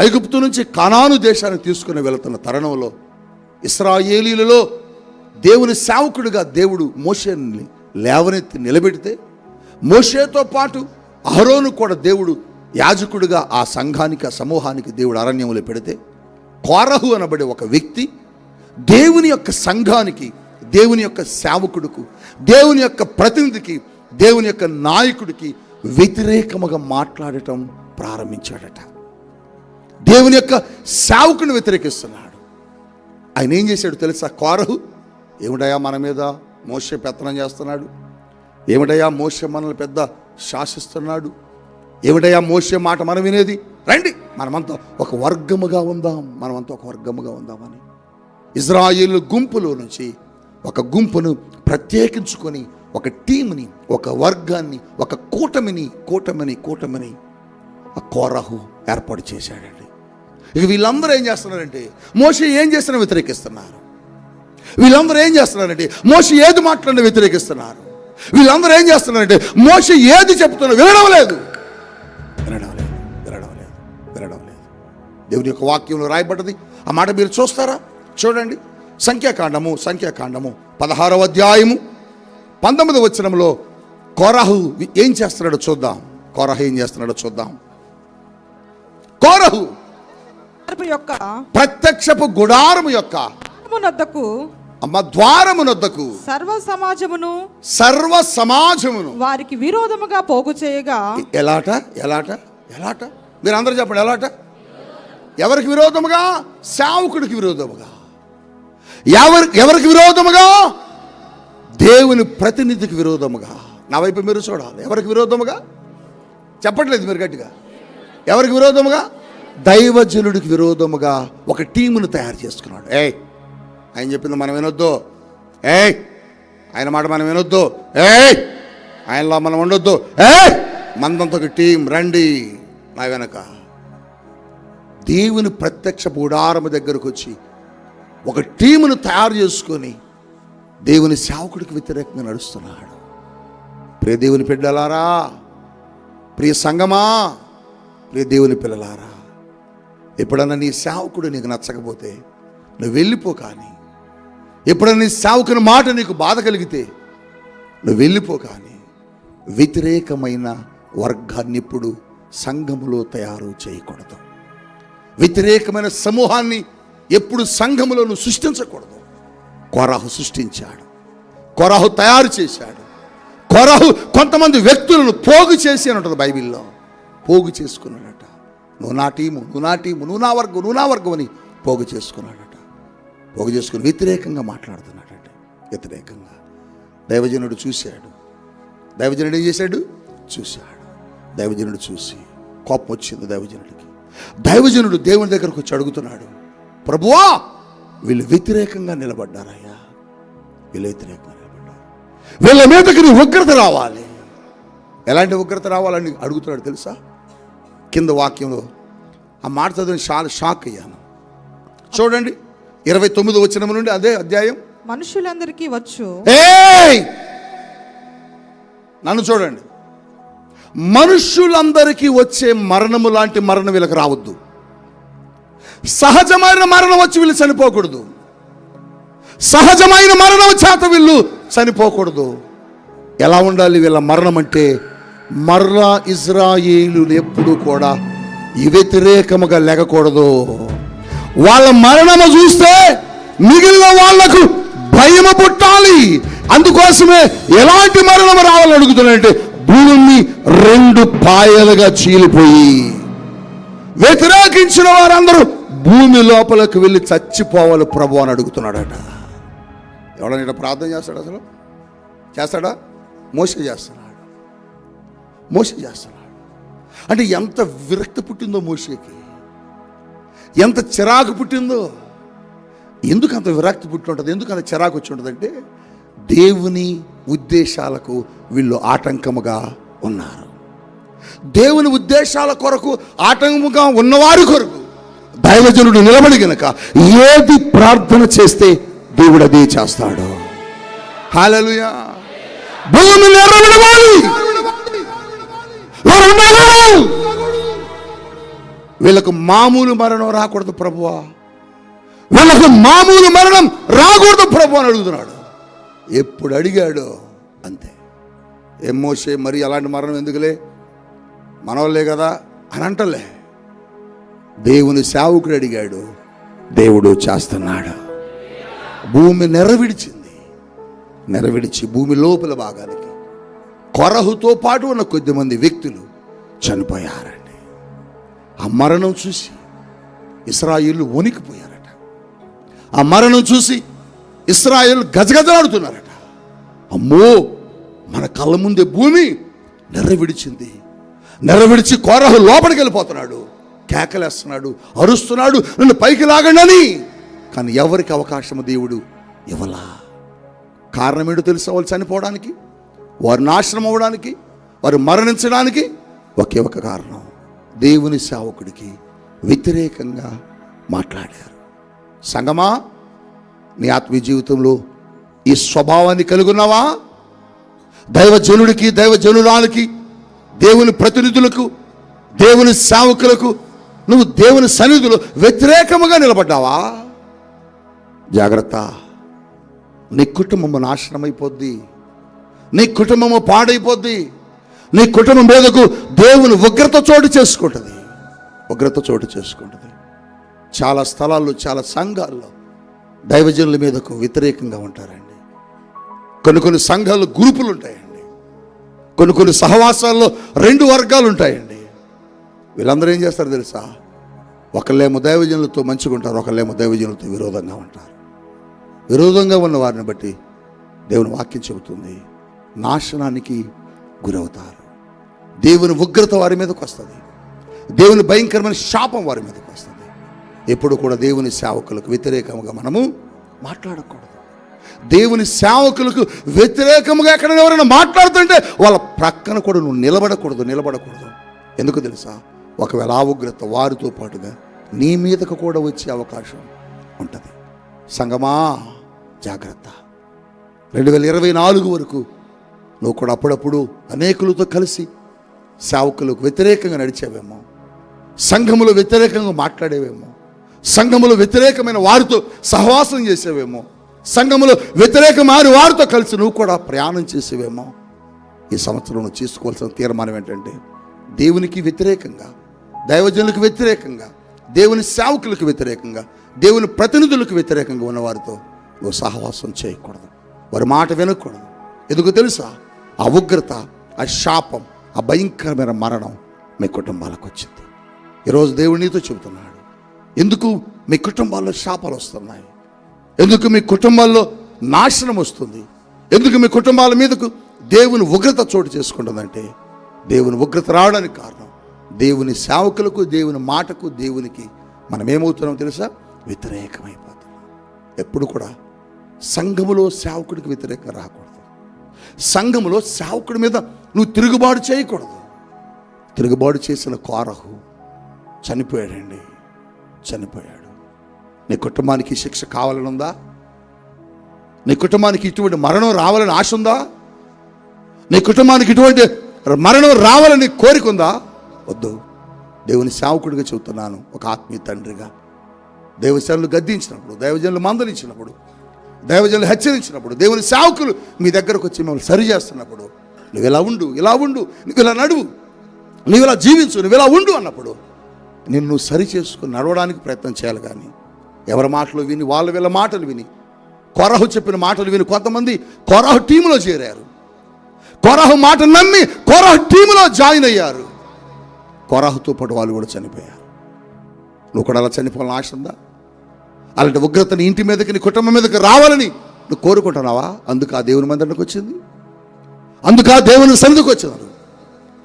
ఐగుప్తు నుంచి కనాను దేశాన్ని తీసుకుని వెళుతున్న తరుణంలో, ఇశ్రాయేలీలలో దేవుని సేవకుడిగా దేవుడు మోషేని లేవనెత్తి నిలబెడితే, మోషేతో పాటు అహరోను కూడా దేవుడు యాజకుడిగా ఆ సంఘానికి, ఆ సమూహానికి దేవుడు అరణ్యంలో పెడితే, కోరహు అనబడే ఒక వ్యక్తి దేవుని యొక్క సంఘానికి, దేవుని యొక్క సేవకుడుకు, దేవుని యొక్క ప్రతినిధికి, దేవుని యొక్క నాయకుడికి వ్యతిరేకముగా మాట్లాడటం ప్రారంభించాడట. దేవుని యొక్క సేవకుని వ్యతిరేకిస్తున్నాడు. ఆయన ఏం చేశాడు తెలుసా? కోరహు, ఏమిటయా మన మీద మోషే పెత్తనం చేస్తున్నాడు, ఏమిటయా మోషే మనల్ని పెద్ద శాసిస్తున్నాడు, ఏమిటయా మోషే మాట మనం వినేది, రండి మనమంతా ఒక వర్గముగా ఉందామని ఇజ్రాయేలు గుంపులో నుంచి ఒక గుంపును ప్రత్యేకించుకొని, ఒక టీంని, ఒక వర్గాన్ని, ఒక కూటమిని ఆ కోరహు ఏర్పాటు చేశాడండి. ఇక వీళ్ళందరూ ఏం చేస్తున్నారంటే, మోషే ఏం చేస్తున్నా వ్యతిరేకిస్తున్నారు. వీళ్ళందరూ ఏం చేస్తున్నారంటే, మోషే ఏది మాట్లాడినా వ్యతిరేకిస్తున్నారు. వీళ్ళందరూ ఏం చేస్తున్నారంటే, మోషే ఏది చెప్తున్నా వినడం లేదు. దేవుని యొక్క వాక్యంలో రాయబడ్డది. ఆ మాట మీరు చూస్తారా? చూడండి, సంఖ్యాకాండము 16వ అధ్యాయము 19వ వచనంలో కోరహు ఏం చేస్తున్నాడో చూద్దాం. కోరహు ప్రత్యక్షపు గుడారము యొక్క ద్వారమునొద్దకు సర్వ సమాజమును వారికి విరోధముగా పోగు చేయగా, ఎలాట మీరు అందరూ చెప్పండి, ఎలాట? ఎవరికి విరోధముగా? సేవకుడికి విరోధముగా. ఎవరికి విరోధముగా? దేవుని ప్రతినిధికి విరోధముగా. నా వైపు మీరు చూడాలి. ఎవరికి విరోధముగా? చెప్పట్లేదు మీరు గట్టిగా. ఎవరికి విరోధముగా? దైవజనుడికి విరోధముగా ఒక టీమును తయారు చేసుకున్నాడు. ఆయన చెప్పింది మనం వినొద్దు, ఆయన మాట మనం వినొద్దు, ఆయనలో మనం ఉండొద్దు, మందంతో ఒక టీం రండి నా వెనక. దేవుని ప్రత్యక్ష గుడారము దగ్గరకు వచ్చి ఒక టీమును తయారు చేసుకొని దేవుని సేవకుడికి వ్యతిరేకంగా నడుస్తున్నాడు. ప్రియ దేవుని బిడ్డలారా, ప్రియ సంగమా, ప్రియ దేవుని పిల్లలారా, ఎప్పుడన్నా నీ సేవకుడు నీకు నచ్చకపోతే నువ్వు వెళ్ళిపో. కానీ ఎప్పుడన్నా నీ సేవకుని మాట నీకు బాధ కలిగితే నువ్వు వెళ్ళిపో. కానీ వ్యతిరేకమైన వర్గాన్ని ఎప్పుడు సంఘములో తయారు చేయకూడదు. వ్యతిరేకమైన సమూహాన్ని ఎప్పుడు సంఘములో నువ్వు సృష్టించకూడదు. కోరహు సృష్టించాడు, కోరహు తయారు చేశాడు. కోరహు కొంతమంది వ్యక్తులను పోగు చేసి అని ఉంటుంది బైబిల్లో. పోగు చేసుకున్నాడట. నువ్వు నా టీము, నువ్వు నా వర్గం అని పోగు చేసుకున్నాడట. పోగు చేసుకుని వ్యతిరేకంగా మాట్లాడుతున్నాడట. వ్యతిరేకంగా దైవజనుడు చూశాడు. దైవజనుడు ఏం చేశాడు? చూశాడు. దైవజనుడు చూసి కోపం వచ్చింది దైవజనుడికి. దైవజనుడు దేవుని దగ్గరకు వచ్చి అడుగుతున్నాడు, ప్రభువా, వీళ్ళు వ్యతిరేకంగా నిలబడ్డారయ్యా, వీళ్ళ మీదకి నీ ఉగ్రత రావాలి. ఎలాంటి ఉగ్రత రావాలని అడుగుతున్నాడు తెలుసా? కింద వాక్యంలో ఆ మాట చదివి చాలా షాక్ అయ్యాను. చూడండి 29 వచనం నుండి అదే అధ్యాయం. మనుషులందరికీ వచ్చు. నన్ను చూడండి. మనుషులందరికీ వచ్చే మరణము లాంటి మరణం వీళ్ళకి రావద్దు. సహజమైన మరణం వచ్చి వీళ్ళు చనిపోకూడదు. సహజమైన మరణం చేత వీళ్ళు చనిపోకూడదు. ఎలా ఉండాలి వీళ్ళ మరణం అంటే, మర్రా ఇజ్రాయేలులు ఎప్పుడు కూడా వ్యతిరేకముగా లేకూడదు. వాళ్ళ మరణము చూస్తే మిగిలిన వాళ్లకు భయము పుట్టాలి. అందుకోసమే ఎలాంటి మరణం రావాలని అడుగుతున్నాడంటే, భూమి 2 పాయలుగా చీలిపోయి వ్యతిరేకించిన వారందరూ భూమి లోపలికి వెళ్ళి చచ్చిపోవాలి ప్రభు అని అడుగుతున్నాడట. ఎవడన్నా ప్రార్థన చేస్తాడు? అసలు చేస్తాడా? మోసే చేస్తున్నాడు. మోసే చేస్తున్నాడు. అంటే ఎంత విరక్తి పుట్టిందో మోసేకి, ఎంత చిరాకు పుట్టిందో. ఎందుకు అంత విరక్తి పుట్టి ఉంటుంది, ఎందుకు అంత చిరాకు వచ్చి ఉంటుందంటే, దేవుని ఉద్దేశాలకు వీళ్ళు ఆటంకముగా ఉన్నారు. దేవుని ఉద్దేశాల కొరకు ఆటంకముగా ఉన్నవారి కొరకు దైవజనుడు నిలబడి గనక ఏది ప్రార్థన చేస్తే దేవుడు అదే చేస్తాడు. హల్లెలూయా. భూమి నెరవేరాలి. వీళ్ళకు మామూలు మరణం రాకూడదు ప్రభువా, వీళ్ళకు మామూలు మరణం రాకూడదు ప్రభు అని అడుగుతున్నాడు. ఎప్పుడు అడిగాడు అంతే. ఏం మోసే మరి అలాంటి మరణం ఎందుకులే, మనోళ్ళే కదా అని అంటలే. దేవుని సేవకుడు అడిగాడు, దేవుడు చేస్తున్నాడు. భూమి నెరవిడిచి భూమి లోపల భాగానికి కొరహుతో పాటు ఉన్న కొద్దిమంది వ్యక్తులు చనిపోయారండి. ఆ మరణం చూసి ఇశ్రాయేలు వణికిపోయారట. ఆ మరణం చూసి ఇశ్రాయేలు గజగజలాడుతున్నారట. అమ్మో, మన కళ్ళ ముందే భూమి నెరవిడిచి కొరహు లోపలికి వెళ్ళిపోతున్నాడు, కేకలేస్తున్నాడు, అరుస్తున్నాడు, నన్ను పైకి లాగండి అని. కానీ ఎవరికి అవకాశం దేవుడు ఇవ్వలా. కారణం ఏంటో తెలుసా? వాళ్ళు చనిపోవడానికి, వారు నాశనం అవ్వడానికి, వారు మరణించడానికి ఒకే ఒక కారణం, దేవుని సేవకుడికి వ్యతిరేకంగా మాట్లాడారు. సంగమా, నీ ఆత్మీయ జీవితంలో ఈ స్వభావాన్ని కలిగి ఉన్నావా? దైవజనుడికి, దైవజనురాలకి, దేవుని ప్రతినిధులకు, దేవుని సేవకులకు నువ్వు దేవుని సన్నిధిలో వ్యతిరేకముగా నిలబడ్డావా? జాగ్రత్త. నీ కుటుంబము నాశనమైపోద్ది, నీ కుటుంబము పాడైపోద్ది, నీ కుటుంబం మీదకు దేవుని ఉగ్రత చోటు చేసుకుంటుంది. చాలా స్థలాల్లో, చాలా సంఘాల్లో దైవజనుల మీదకు వ్యతిరేకంగా ఉంటారండి. కొన్ని సంఘాల్లో గ్రూపులు ఉంటాయండి. కొన్ని సహవాసాల్లో 2 వర్గాలు ఉంటాయండి. వీళ్ళందరూ ఏం చేస్తారు తెలుసా? ఒకళ్ళేమో దైవజనులతో మంచిగా ఉంటారు, ఒకళ్ళేమో దైవజనులతో విరోధంగా ఉంటారు. విరోధంగా ఉన్న వారిని బట్టి దేవుని వాక్యం చెబుతుంది, నాశనానికి గురవుతారు. దేవుని ఉగ్రత వారి మీదకి వస్తుంది, దేవుని భయంకరమైన శాపం వారి మీదకి వస్తుంది. ఎప్పుడు కూడా దేవుని సేవకులకు వ్యతిరేకంగా మనము మాట్లాడకూడదు. దేవుని సేవకులకు వ్యతిరేకంగా ఎక్కడైనా ఎవరైనా మాట్లాడుతుంటే వాళ్ళ ప్రక్కన కూడా నువ్వు నిలబడకూడదు. ఎందుకు తెలుసా? ఒకవేళ ఆ ఉగ్రత వారితో పాటుగా నీ మీదకు కూడా వచ్చే అవకాశం ఉంటుంది. సంగమా, జాగ్రత్త. 2024 వరకు నువ్వు కూడా అప్పుడప్పుడు అనేకులతో కలిసి సేవకులకు వ్యతిరేకంగా నడిచేవేమో, సంఘములో వ్యతిరేకంగా మాట్లాడేవేమో, సంఘములో వ్యతిరేకమైన వారితో సహవాసం చేసేవేమో, సంఘములో వ్యతిరేకమైన వారితో కలిసి నువ్వు కూడా ప్రయాణం చేసేవేమో. ఈ సంవత్సరం నువ్వు చేసుకోవాల్సిన తీర్మానం ఏంటంటే, దేవునికి వ్యతిరేకంగా, దైవజనులకు వ్యతిరేకంగా, దేవుని సేవకులకు వ్యతిరేకంగా, దేవుని ప్రతినిధులకు వ్యతిరేకంగా ఉన్న వారితో నువ్వు సహవాసం చేయకూడదు, వారి మాట వినకూడదు. ఎందుకు తెలుసా? ఆ ఉగ్రత, ఆ శాపం, ఆ భయంకరమైన మరణం మీ కుటుంబాలకు వచ్చింది. ఈరోజు దేవుడు నీతో చెబుతున్నాడు, ఎందుకు మీ కుటుంబాల్లో శాపాలు వస్తున్నాయి, ఎందుకు మీ కుటుంబాల్లో నాశనం వస్తుంది, ఎందుకు మీ కుటుంబాల మీదకు దేవుని ఉగ్రత చోటు చేసుకుంటుందంటే, దేవుని ఉగ్రత రావడానికి కారణం దేవుని సేవకులకు, దేవుని మాటకు, దేవునికి మనం ఏమవుతున్నాం తెలుసా? వ్యతిరేకమైపోతున్నాం. ఎప్పుడు కూడా సంఘములో సేవకుడికి వ్యతిరేకంగా రాకూడదు. సంఘములో సేవకుడి మీద నువ్వు తిరుగుబాటు చేయకూడదు. తిరుగుబాటు చేసిన కోరహు చనిపోయాడండి, చనిపోయాడు. నీ కుటుంబానికి శిక్ష కావాలని ఉందా? నీ కుటుంబానికి ఇటువంటి మరణం రావాలని ఆశ ఉందా? నీ కుటుంబానికి ఇటువంటి మరణం రావాలని కోరిక ఉందా? వద్దు. దేవుని సేవకుడిగా చెబుతున్నాను, ఒక ఆత్మీయ తండ్రిగా. దైవజనులు గద్దించినప్పుడు, దైవజనులు మందలించినప్పుడు, దైవజనులు హెచ్చరించినప్పుడు, దేవుని సేవకులు మీ దగ్గరకు వచ్చి మిమ్మల్ని సరి చేస్తున్నప్పుడు, నువ్వు ఇలా ఉండు, ఇలా ఉండు, నువ్వు ఇలా నడువు, నువ్వు ఇలా జీవించు, నువ్వు ఇలా ఉండు అన్నప్పుడు నిన్ను సరి చేసుకుని నడవడానికి ప్రయత్నం చేయాలి. కానీ ఎవరి మాటలు విని, వీళ్ళ మాటలు విని, కొరహు చెప్పిన మాటలు విని కొంతమంది కొరహు టీములో చేరారు. కొరహు మాట నమ్మి కొరహు టీములో జాయిన్ అయ్యారు. కొరహుతో పాటు వాళ్ళు కూడా చనిపోయారు. నువ్వు కూడా అలా చనిపోవాలని ఆశ ఉందా? అలాంటి ఉగ్రత నీ ఇంటి మీదకి, నీ కుటుంబం మీదకి రావాలని నువ్వు కోరుకుంటున్నావా? అందుకు ఆ దేవుని మందిరానికి వచ్చింది, అందుకు ఆ దేవుని సన్నిధికి వచ్చినారు.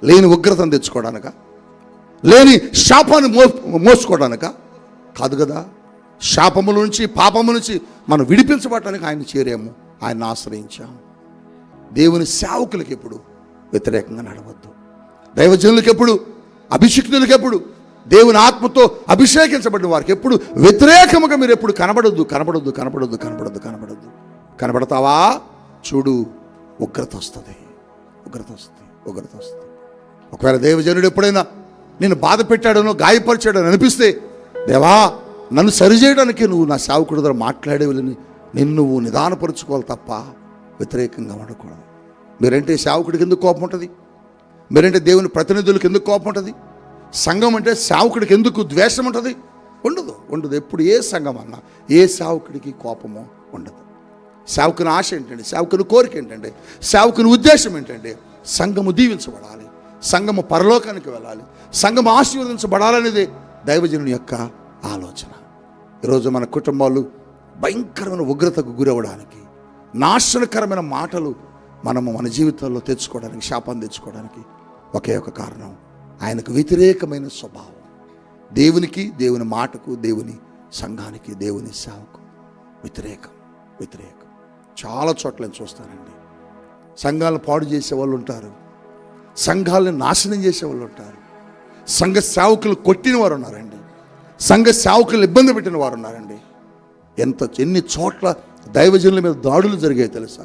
లేని ఉగ్రతను తెచ్చుకోవడానిక, లేని శాపాన్ని మోసుకోవడానిక కాదు కదా. శాపముల నుంచి, పాపము నుంచి మనం విడిపించబడటానికి ఆయన చేరాము, ఆయన ఆశ్రయించాము. దేవుని సేవకులకి ఎప్పుడు వ్యతిరేకంగా నడవద్దు. దైవజనులకు ఎప్పుడు, అభిషిక్తులకు ఎప్పుడు, దేవుని ఆత్మతో అభిషేకించబడిన వారికి ఎప్పుడు వ్యతిరేకముగా మీరు ఎప్పుడు కనబడొద్దు, కనబడొద్దు, కనబడొద్దు, కనబడొద్దు, కనబడొద్దు. కనబడతావా? చూడు, ఉగ్రత వస్తుంది, ఉగ్రత వస్తుంది, ఉగ్రత వస్తుంది. ఒకవేళ దైవజనుడు ఎప్పుడైనా నేను బాధ పెట్టాడనో, గాయపరిచాడని అనిపిస్తే, దేవా నన్ను సరిచేయడానికి నువ్వు నా సేవకుడి ద్వారా మాట్లాడేవాళ్ళని నిన్ను నువ్వు నిదానపరుచుకోవాలి తప్ప వ్యతిరేకంగా ఉండకూడదు. మీరంటే సేవకుడికి ఎందుకు కోపం ఉంటుంది? మీరంటే దేవుని ప్రతినిధులకు ఎందుకు కోపం ఉంటుంది? సంఘం అంటే సేవకుడికి ఎందుకు ద్వేషం ఉంటుంది? ఉండదు, ఉండదు. ఎప్పుడు ఏ సంఘం అన్నా, ఏ సేవకుడికి కోపమో ఉండదు. సేవకుని ఆశ ఏంటంటే, సేవకుని కోరిక ఏంటంటే, సేవకుని ఉద్దేశం ఏంటంటే, సంఘము దీవించబడాలి, సంఘము పరలోకానికి వెళ్ళాలి, సంఘము ఆశీర్వదించబడాలనేది దైవజనుని యొక్క ఆలోచన. ఈరోజు మన కుటుంబాలు భయంకరమైన ఉగ్రతకు గురవడానికి, నాశనకరమైన మాటలు మనము మన జీవితాల్లో తెచ్చుకోవడానికి, శాపాన్ని తెచ్చుకోవడానికి ఒకే ఒక కారణం, ఆయనకు వ్యతిరేకమైన స్వభావం. దేవునికి, దేవుని మాటకు, దేవుని సంఘానికి, దేవుని సేవకు వ్యతిరేకం, వ్యతిరేకం. చాలా చోట్ల నేను చూస్తానండి, సంఘాలను పాడు చేసేవాళ్ళు ఉంటారు, సంఘాలను నాశనం చేసేవాళ్ళు ఉంటారు, సంఘ సేవకులు కొట్టిన వారు ఉన్నారండి, సంఘ సేవకులు ఇబ్బంది పెట్టిన వారు ఉన్నారండి. ఎన్ని చోట్ల దైవజనుల మీద దాడులు జరిగాయి తెలుసా?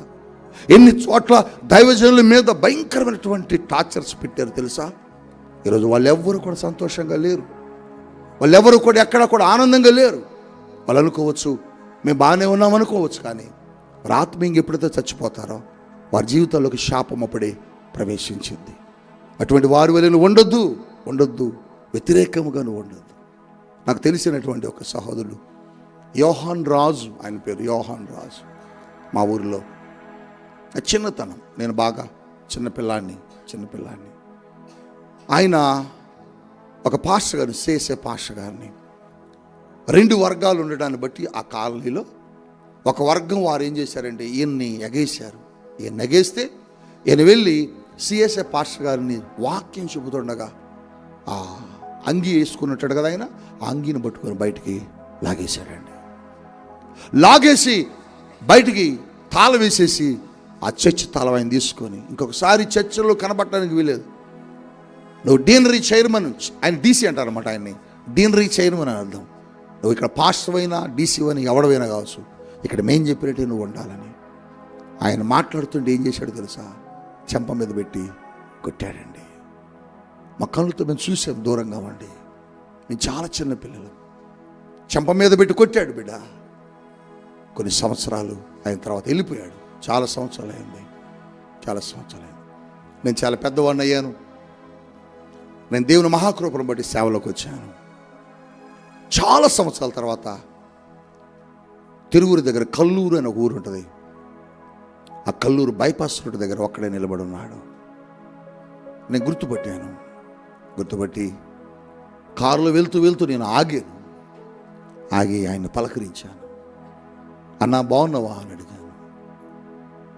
ఎన్ని చోట్ల దైవజనుల మీద భయంకరమైనటువంటి టార్చర్స్ పెట్టారు తెలుసా? ఈరోజు వాళ్ళెవ్వరూ కూడా సంతోషంగా లేరు, వాళ్ళెవ్వరూ కూడా ఎక్కడా కూడా ఆనందంగా లేరు. వాళ్ళు అనుకోవచ్చు మేము బాగానే ఉన్నాం అనుకోవచ్చు, కానీ వారి ఆత్మీయంగా ఎప్పుడైతే చచ్చిపోతారో వారి జీవితాల్లోకి శాపం అప్పుడే ప్రవేశించింది. అటువంటి వారి వలన ఉండొద్దు, ఉండొద్దు, వ్యతిరేకముగా నువ్వు ఉండొద్దు. నాకు తెలిసినటువంటి ఒక సహోదరుడు యోహాన్ రాజు, ఆయన పేరు యోహాన్ రాజు. మా ఊరిలో చిన్నతనం, నేను బాగా చిన్నపిల్లాన్ని. ఆయన ఒక పాస్టర్ గారిని, సేసే పాస్టర్ గారిని, 2 వర్గాలు ఉండడాన్ని బట్టి ఆ కాలనీలో ఒక వర్గం వారు ఏం చేశారంటే ఈయన్ని ఎగేశారు. ఈయన ఎగేస్తే ఈయన వెళ్ళి సిఎస్ఏ పాస్టర్ గారిని వాక్యం చెబుతుండగా ఆ అంగి వేసుకున్నట్టు కదా, ఆయన ఆ అంగిని పట్టుకొని బయటికి లాగేశాడండి. లాగేసి బయటికి తాళం వేసేసి ఆ చర్చ్ తాళం ఆయన తీసుకొని ఇంకొకసారి చర్చలో కనబడటానికి వీలేదు. నువ్వు డీనరీ చైర్మన్, ఆయన డీసీ అంటారనమాట, ఆయన్ని డీనరీ చైర్మన్ అని అర్థం. నువ్వు ఇక్కడ పాస్టర్ అయినా డీసీ అయినా ఎవడవైనా కావచ్చు, ఇక్కడ మేం చెప్పినట్టే నువ్వు ఉండాలని ఆయన మాట్లాడుతుంటే ఏం చేశాడు తెలుసా? చెంప మీద పెట్టి కొట్టాడండి. మా కళ్ళతో మేము చూసాం దూరంగా ఉండి, మేము చాలా చిన్న పిల్లలు. చెంప మీద పెట్టి కొట్టాడు బిడ్డ. కొన్ని సంవత్సరాలు అయిన తర్వాత వెళ్ళిపోయాడు. చాలా సంవత్సరాలు అయింది. నేను చాలా పెద్దవాడిని అయ్యాను. నేను దేవుని మహాకృపను బట్టి సేవలోకి వచ్చాను. చాలా సంవత్సరాల తర్వాత తిరువురు దగ్గర కల్లూరు అనే ఒక ఊరు ఉంటుంది. ఆ కల్లూరు బైపాస్ రోడ్డు దగ్గర ఒక్కడే నిలబడి ఉన్నాడు. నేను గుర్తుపట్టి కారులో వెళ్తూ నేను ఆగి ఆయన పలకరించాను. అన్నా బాగున్నావా అని అడిగాను.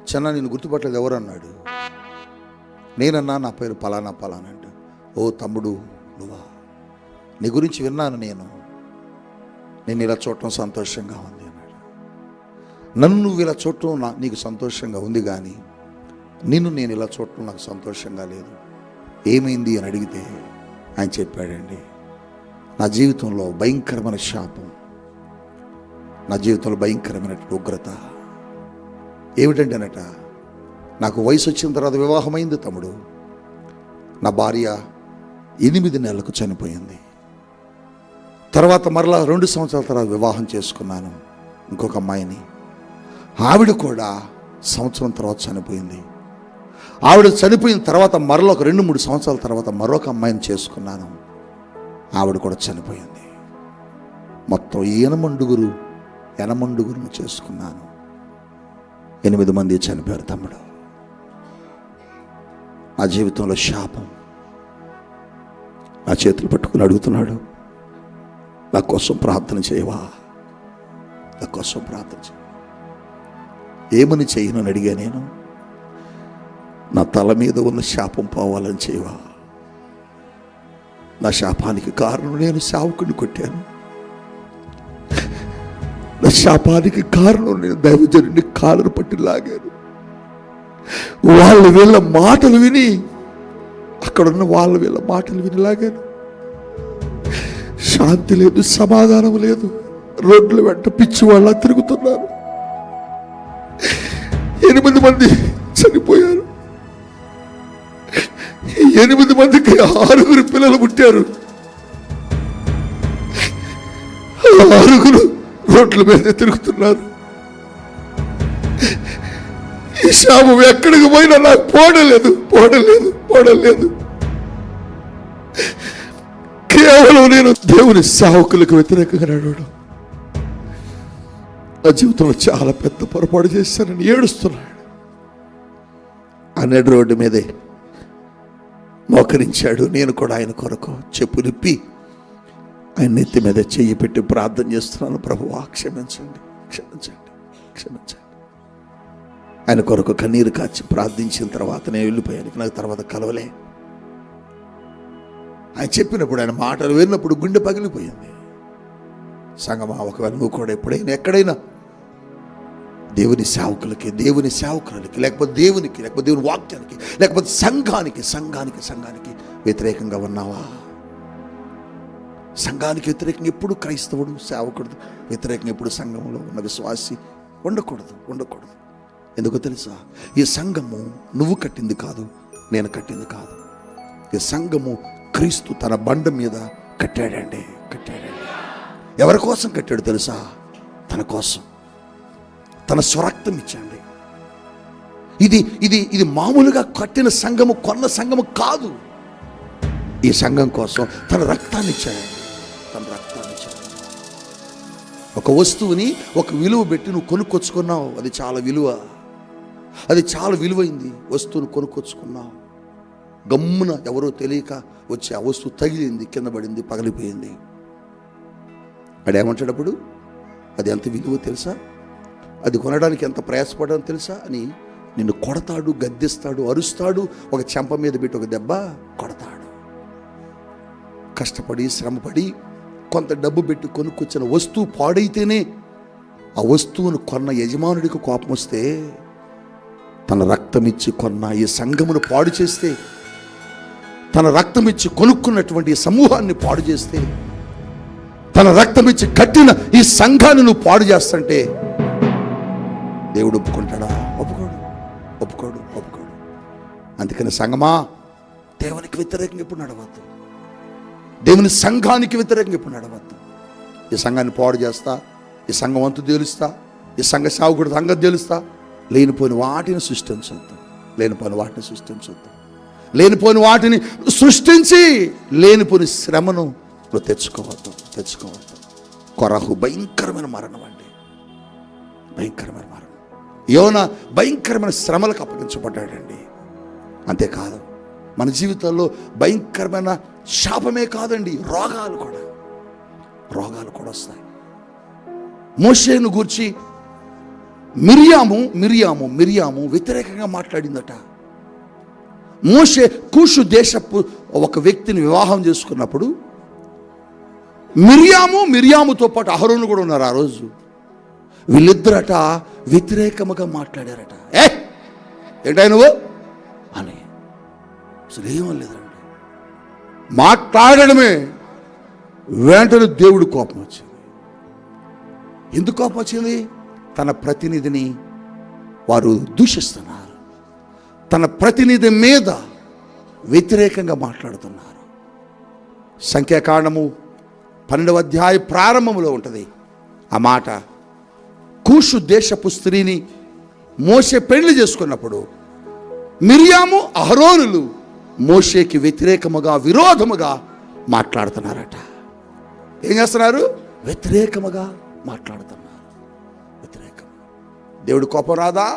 చిన్న నేను గుర్తుపట్టలేదు, ఎవరు అన్నాడు. నేనన్నా నా పేరు పలానా అంటే, ఓ తమ్ముడు నువ్వా, నీ గురించి విన్నాను, నేను ఇలా చూడటం సంతోషంగా ఉంది అన్నాడు. నన్ను నువ్వు ఇలా చూడటం నీకు సంతోషంగా ఉంది, కానీ నేను ఇలా చూడటం నాకు సంతోషంగా లేదు. ఏమైంది అని అడిగితే ఆయన చెప్పాడండి, నా జీవితంలో భయంకరమైన శాపం, నా జీవితంలో భయంకరమైన ఉగ్రత ఏమిటంటేనట, నాకు వయసు వచ్చిన తర్వాత వివాహమైంది తమ్ముడు. నా భార్య 8 నెలలకు చనిపోయింది. తర్వాత మరలా 2 సంవత్సరాల తర్వాత వివాహం చేసుకున్నాను ఇంకొక అమ్మాయిని. ఆవిడ కూడా సంవత్సరం తర్వాత చనిపోయింది. ఆవిడ చనిపోయిన తర్వాత మరలా ఒక 2-3 సంవత్సరాల తర్వాత మరొక అమ్మాయిని చేసుకున్నాను. ఆవిడ కూడా చనిపోయింది. మొత్తం 8 చేసుకున్నాను. 8 మంది చనిపోయారు తమ్ముడు. నా జీవితంలో శాపం. నా చేతులు పట్టుకుని అడుగుతున్నాడు, నా కోసం ప్రార్థన చేయవా, నా కోసం ప్రార్థన చేయ. ఏమని చేయను అని అడిగా నేను. నా తల మీద ఉన్న శాపం పోవాలని చేయవా. నా శాపానికి కారణం నేను సేవకుడిని కొట్టాను. నా శాపానికి కారణం నేను దైవజనుడిని కాళ్ళను పట్టి లాగాను. వీళ్ళ మాటలు విని, అక్కడున్న వీళ్ళ మాటలు విని లాగాను. శాంతి లేదు, సమాధానం లేదు. రోడ్ల వెంట పిచ్చి వాళ్ళ తిరుగుతున్నారు. 8 మంది చనిపోయారు. 8 మందికి 6 పిల్లలు పుట్టారు. 6 రోడ్ల మీద తిరుగుతున్నారు. ఈ శాపం ఎక్కడికి పోయినా నాకు పోవడం లేదు. కేవలం నేను దేవుని సేవకులకు వ్యతిరేకంగా నడవడం. నా జీవితంలో చాలా పెద్ద పొరపాటు చేశానని ఏడుస్తున్నాడు. ఆ నడి రోడ్డు మీదే మోకరించాడు. నేను కూడా ఆయన కొరకు చెప్పు నిప్పి ఆయన నెత్తి మీద చెయ్యి పెట్టి ప్రార్థన చేస్తున్నాను. ప్రభువా క్షమించండి. ఆయన కొరకు కన్నీరు కాచి ప్రార్థించిన తర్వాత నేను వెళ్ళిపోయాను. నాకు తర్వాత కలవలే. ఆయన చెప్పినప్పుడు, ఆయన మాటలు విన్నప్పుడు గుండె పగిలిపోయింది. సంగమా, ఒకవేళ నువ్వు కూడా ఎక్కడైనా దేవుని సేవకులకి లేకపోతే దేవుని వాక్యానికి లేకపోతే సంఘానికి వ్యతిరేకంగా ఉన్నావా? సంఘానికి వ్యతిరేకంగా ఎప్పుడు క్రైస్తవుడు సేవకుడు వ్యతిరేకంగా ఎప్పుడు సంఘంలో ఉన్న విశ్వాసి ఉండకూడదు. ఎందుకో తెలుసా? ఈ సంఘము నువ్వు కట్టింది కాదు, నేను కట్టింది కాదు. ఈ సంఘము క్రీస్తు తన బండ మీద కట్టాడండి. ఎవరి కోసం కట్టాడు తెలుసా? తన కోసం. తన స్వరక్తం ఇచ్చాండి. ఇది మామూలుగా కట్టిన సంఘము, కొన్న సంఘము కాదు. ఈ సంఘం కోసం తన రక్తాన్ని ఇచ్చాడు. ఒక వస్తువుని ఒక విలువ పెట్టి నువ్వు కొనుక్కొచ్చుకున్నావు. అది చాలా విలువైంది. వస్తువును కొనుక్కొచ్చుకున్నావు. గమ్మున ఎవరో తెలియక వచ్చి ఆ వస్తువు తగిలింది, కింద పడింది, పగిలిపోయింది. అడేమంటాడు అప్పుడు? అది ఎంత విలువ తెలుసా? అది కొనడానికి ఎంత ప్రయాసపడడం తెలుసా అని నిన్ను కొడతాడు, గద్దిస్తాడు, అరుస్తాడు. ఒక చెంప మీద పెట్టి ఒక దెబ్బ కొడతాడు. కష్టపడి శ్రమపడి కొంత డబ్బు పెట్టి కొనుక్కొచ్చిన వస్తువు పాడైతేనే ఆ వస్తువును కొన్న యజమానుడికి కోపం వస్తే, తన రక్తమిచ్చి కొన్న ఈ సంఘమును పాడు చేస్తే, తన రక్తమిచ్చి కొనుక్కున్నటువంటి ఈ సమూహాన్ని పాడు చేస్తే, తన రక్తమిచ్చి కట్టిన ఈ సంఘాన్ని నువ్వు పాడు చేస్తుంటే దేవుడు ఒప్పుకుంటాడా? ఒప్పుకోడు. అందుకని సంఘమా, దేవునికి వ్యతిరేకంగా ఎప్పుడు నడవద్దు. దేవుని సంఘానికి వ్యతిరేకంగా ఎప్పుడు నడవద్దు. ఈ సంఘాన్ని పాడు చేస్తా, ఈ సంఘం అంతు తేలుస్తా, ఈ సంఘ సేవకుడు సంగతి తెలుస్తా, లేనిపోయిన వాటిని సృష్టించొద్దు. లేనిపోయిన వాటిని సృష్టించి లేనిపోయిన శ్రమను నువ్వు తెచ్చుకోవద్దు. కొరహు భయంకరమైన మరణం అండి. భయంకరమైన మరణం. యోనా భయంకరమైన శ్రమలకు అప్పగించబడ్డాడండి. అంతేకాదు, మన జీవితాల్లో భయంకరమైన శాపమే కాదండి, రోగాలు కూడా వస్తాయి. మోషేను గూర్చి మిరియాము వ్యతిరేకంగా మాట్లాడిందట. మోషే కూషు దేశపు ఒక వ్యక్తిని వివాహం చేసుకున్నప్పుడు మిరియాముతో పాటు అహరోను కూడా ఉన్నారు. ఆ రోజు వీళ్ళిద్దరట వ్యతిరేకముగా మాట్లాడారట. ఏంటా నువ్వు అని. అసలు ఏమనలేదండి, మాట్లాడడమే. వెంటనే దేవుడు కోపం వచ్చింది. ఎందుకు కోపం వచ్చింది? తన ప్రతినిధిని వారు దూషిస్తున్నారు, తన ప్రతినిధి మీద వ్యతిరేకంగా మాట్లాడుతున్నారు. సంఖ్యాకాండము 12వ అధ్యాయ ప్రారంభంలో ఉంటుంది ఆ మాట. కూషు దేశపు స్త్రీని మోషే పెళ్లి చేసుకున్నప్పుడు మిరియాము అహరోనులు మోషేకి వ్యతిరేకముగా విరోధముగా మాట్లాడుతున్నారట. ఏం చేస్తున్నారు? వ్యతిరేకముగా మాట్లాడుతున్నారు. వ్యతిరేకం. దేవుడు కోపం రాదా?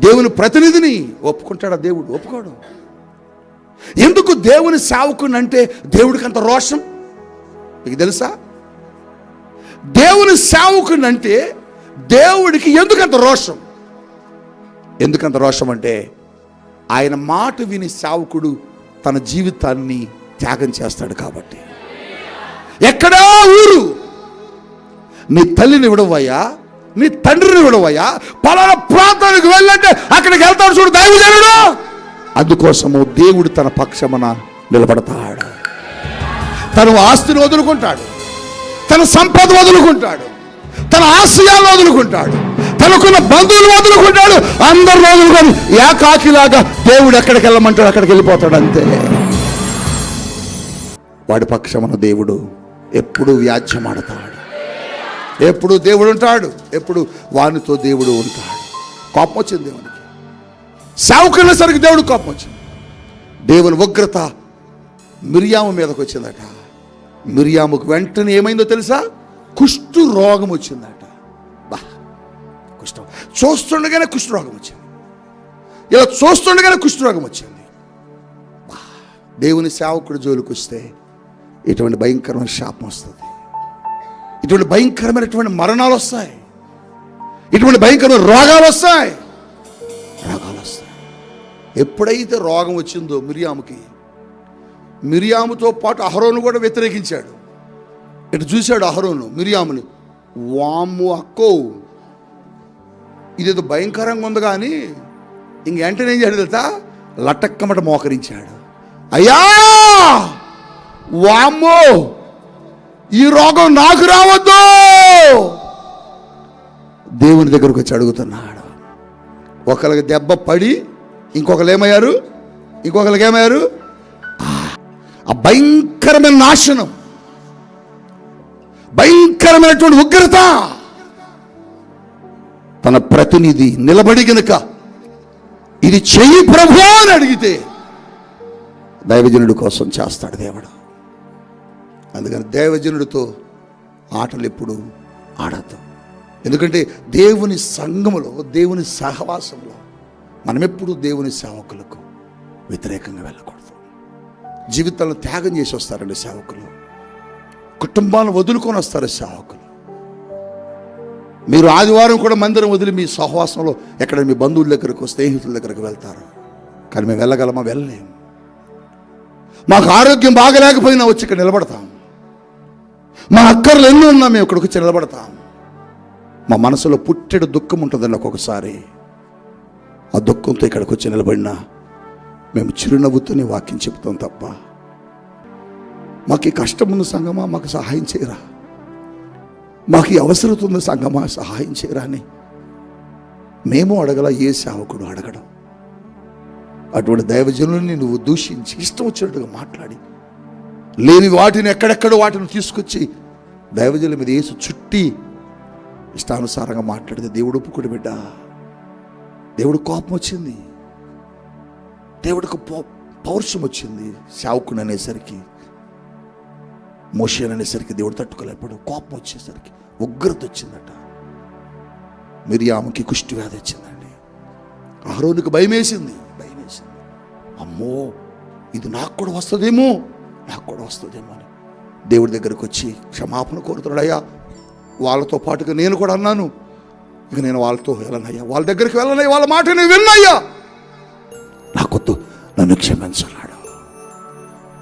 దేవుని ప్రతినిధిని ఒప్పుకుంటాడా? దేవుడు ఒప్పుకోడు. ఎందుకు దేవుని సేవకుని అంటే దేవుడికి అంత రోషం? మీకు తెలుసా? దేవుని సేవకుని అంటే దేవుడికి ఎందుకంత రోషం? ఎందుకంత రోషం అంటే ఆయన మాట విని సేవకుడు తన జీవితాన్ని త్యాగం చేస్తాడు కాబట్టి. ఎక్కడా ఊరు, నీ తల్లిని విడవయ్యా, నీ తండ్రిని విడవయ్యా, పలానా ప్రాంతానికి వెళ్ళంటే అక్కడికి వెళ్తాడు చూడు దైవజనుడు. అందుకోసము దేవుడు తన పక్షమున నిలబడతాడు. తను ఆస్తిని వదులుకుంటాడు, తన సంపద వదులుకుంటాడు, తన ఆశయాలు వదులుకుంటాడు, తనకున్న బంధువులు వదులుకుంటాడు. అందరు వదులుకొని ఏకాకిలాగా దేవుడు ఎక్కడికి వెళ్ళమంటాడు అక్కడికి వెళ్ళిపోతాడు. అంతే. వాడి పక్షమున దేవుడు ఎప్పుడు వ్యాజ్యమాడతాడు. ఎప్పుడు దేవుడు ఉంటాడు, ఎప్పుడు వానితో దేవుడు ఉంటాడు. కోపం వచ్చింది దేవునికి. సేవకుల సరికి దేవుడు కోపం వచ్చింది. దేవుని ఉగ్రత మిరియాము మీదకి వచ్చిందట. మిరియాముకు వెంటనే ఏమైందో తెలుసా? కుష్టు రోగం వచ్చిందట. బా, కుష్ఠం చూస్తుండగానే కుష్ఠరోగం వచ్చింది. ఇలా చూస్తుండగానే కుష్ఠరోగం వచ్చింది. బా, దేవుని సేవకుడు జోలికి వస్తే ఇటువంటి భయంకరమైన శాపం వస్తుంది, ఇటువంటి భయంకరమైనటువంటి మరణాలు వస్తాయి, ఇటువంటి భయంకరమైన రోగాలు వస్తాయి. ఎప్పుడైతే రోగం వచ్చిందో మిరియాముతో పాటు అహరోను కూడా వ్యతిరేకించాడు. ఇటు చూశాడు అహరోను మిరియాముని. వామ్ము అక్కో, ఇదేదో భయంకరంగా ఉంది కానీ ఇంక వెంటనే ఏం చేయడు తెలుసా? లటక్కమట మోకరించాడు. అయ్యా, వామ్మో, ఈ రోగం నాకు రావద్దు. దేవుని దగ్గరకు వచ్చి అడుగుతున్నాడు. ఒకరికి దెబ్బ పడి ఇంకొకరు ఏమయ్యారు? ఆ భయంకరమైన నాశనం, భయంకరమైనటువంటి ఉగ్రత. తన ప్రతినిధి నిలబడి గనుక ఇది చెయ్యి ప్రభు అని అడిగితే దైవజనుడి కోసం చేస్తాడు దేవుడు. అందుకని దైవజనుడితో ఆటలు ఎప్పుడు ఆడద్దు. ఎందుకంటే దేవుని సంఘములో, దేవుని సహవాసంలో మనమెప్పుడు దేవుని సేవకులకు వ్యతిరేకంగా వెళ్ళకూడదు. జీవితాలను త్యాగం చేసి వస్తారండి సేవకులు. కుటుంబాలను వదులుకొని వస్తారు సేవకులు. మీరు ఆదివారం కూడా మందిరం వదిలి మీ సహవాసంలో ఎక్కడ మీ బంధువుల దగ్గరకు, స్నేహితుల దగ్గరకు వెళ్తారు. కానీ మేము వెళ్ళగలమా? వెళ్ళలేము. మాకు ఆరోగ్యం బాగలేకపోయినా వచ్చి ఇక్కడ నిలబడతాం. మా అక్కర్లు ఎన్నో ఉన్నా మేము ఇక్కడికి వచ్చి నిలబడతాం. మా మనసులో పుట్టెడు దుఃఖం ఉంటుందండి ఒక్కొక్కసారి. ఆ దుఃఖంతో ఇక్కడికి వచ్చి నిలబడినా మేము చిరునవ్వుతోనే వాక్యం చెప్తాం తప్ప మాకు ఈ కష్టం ఉన్న సంగమా మాకు సహాయం చేయరా, మాకు ఈ అవసరం ఉన్న సంగమా సహాయం చేయరా అని మేము అడగల, ఏ సేవకుడు అడగడం. అటువంటి దైవజనుల్ని నువ్వు దూషించి ఇష్టం వచ్చినట్టుగా మాట్లాడి లేని వాటిని ఎక్కడెక్కడో వాటిని తీసుకొచ్చి దైవజనుల మీద వేసి చుట్టి ఇష్టానుసారంగా మాట్లాడితే దేవుడు ఒప్పుకోడు బిడ్డ. దేవుడు కోపం వచ్చింది, దేవుడికి పౌరుషం వచ్చింది. సేవకుని అనేసరికి, మోషేని అనేసరికి దేవుడు తట్టుకోలేపాడు. కోపం వచ్చేసరికి ఉగ్రత వచ్చిందట. మిరియాముకి కుష్టి వ్యాధి వచ్చిందండి. అహరోనుకి భయమేసింది. అమ్మో, ఇది నాకు కూడా వస్తుందేమో అని దేవుడి దగ్గరకు వచ్చి క్షమాపణ కోరుతున్నాడు. అయ్యా, వాళ్ళతో పాటుగా నేను కూడా అన్నాను, ఇక నేను వాళ్ళతో వెళ్ళనయ్యా, వాళ్ళ దగ్గరికి వెళ్ళనయ్యా, వాళ్ళ మాట నేను విన్నయ్యా, నాకొద్దు, నన్ను క్షమించన్నాడు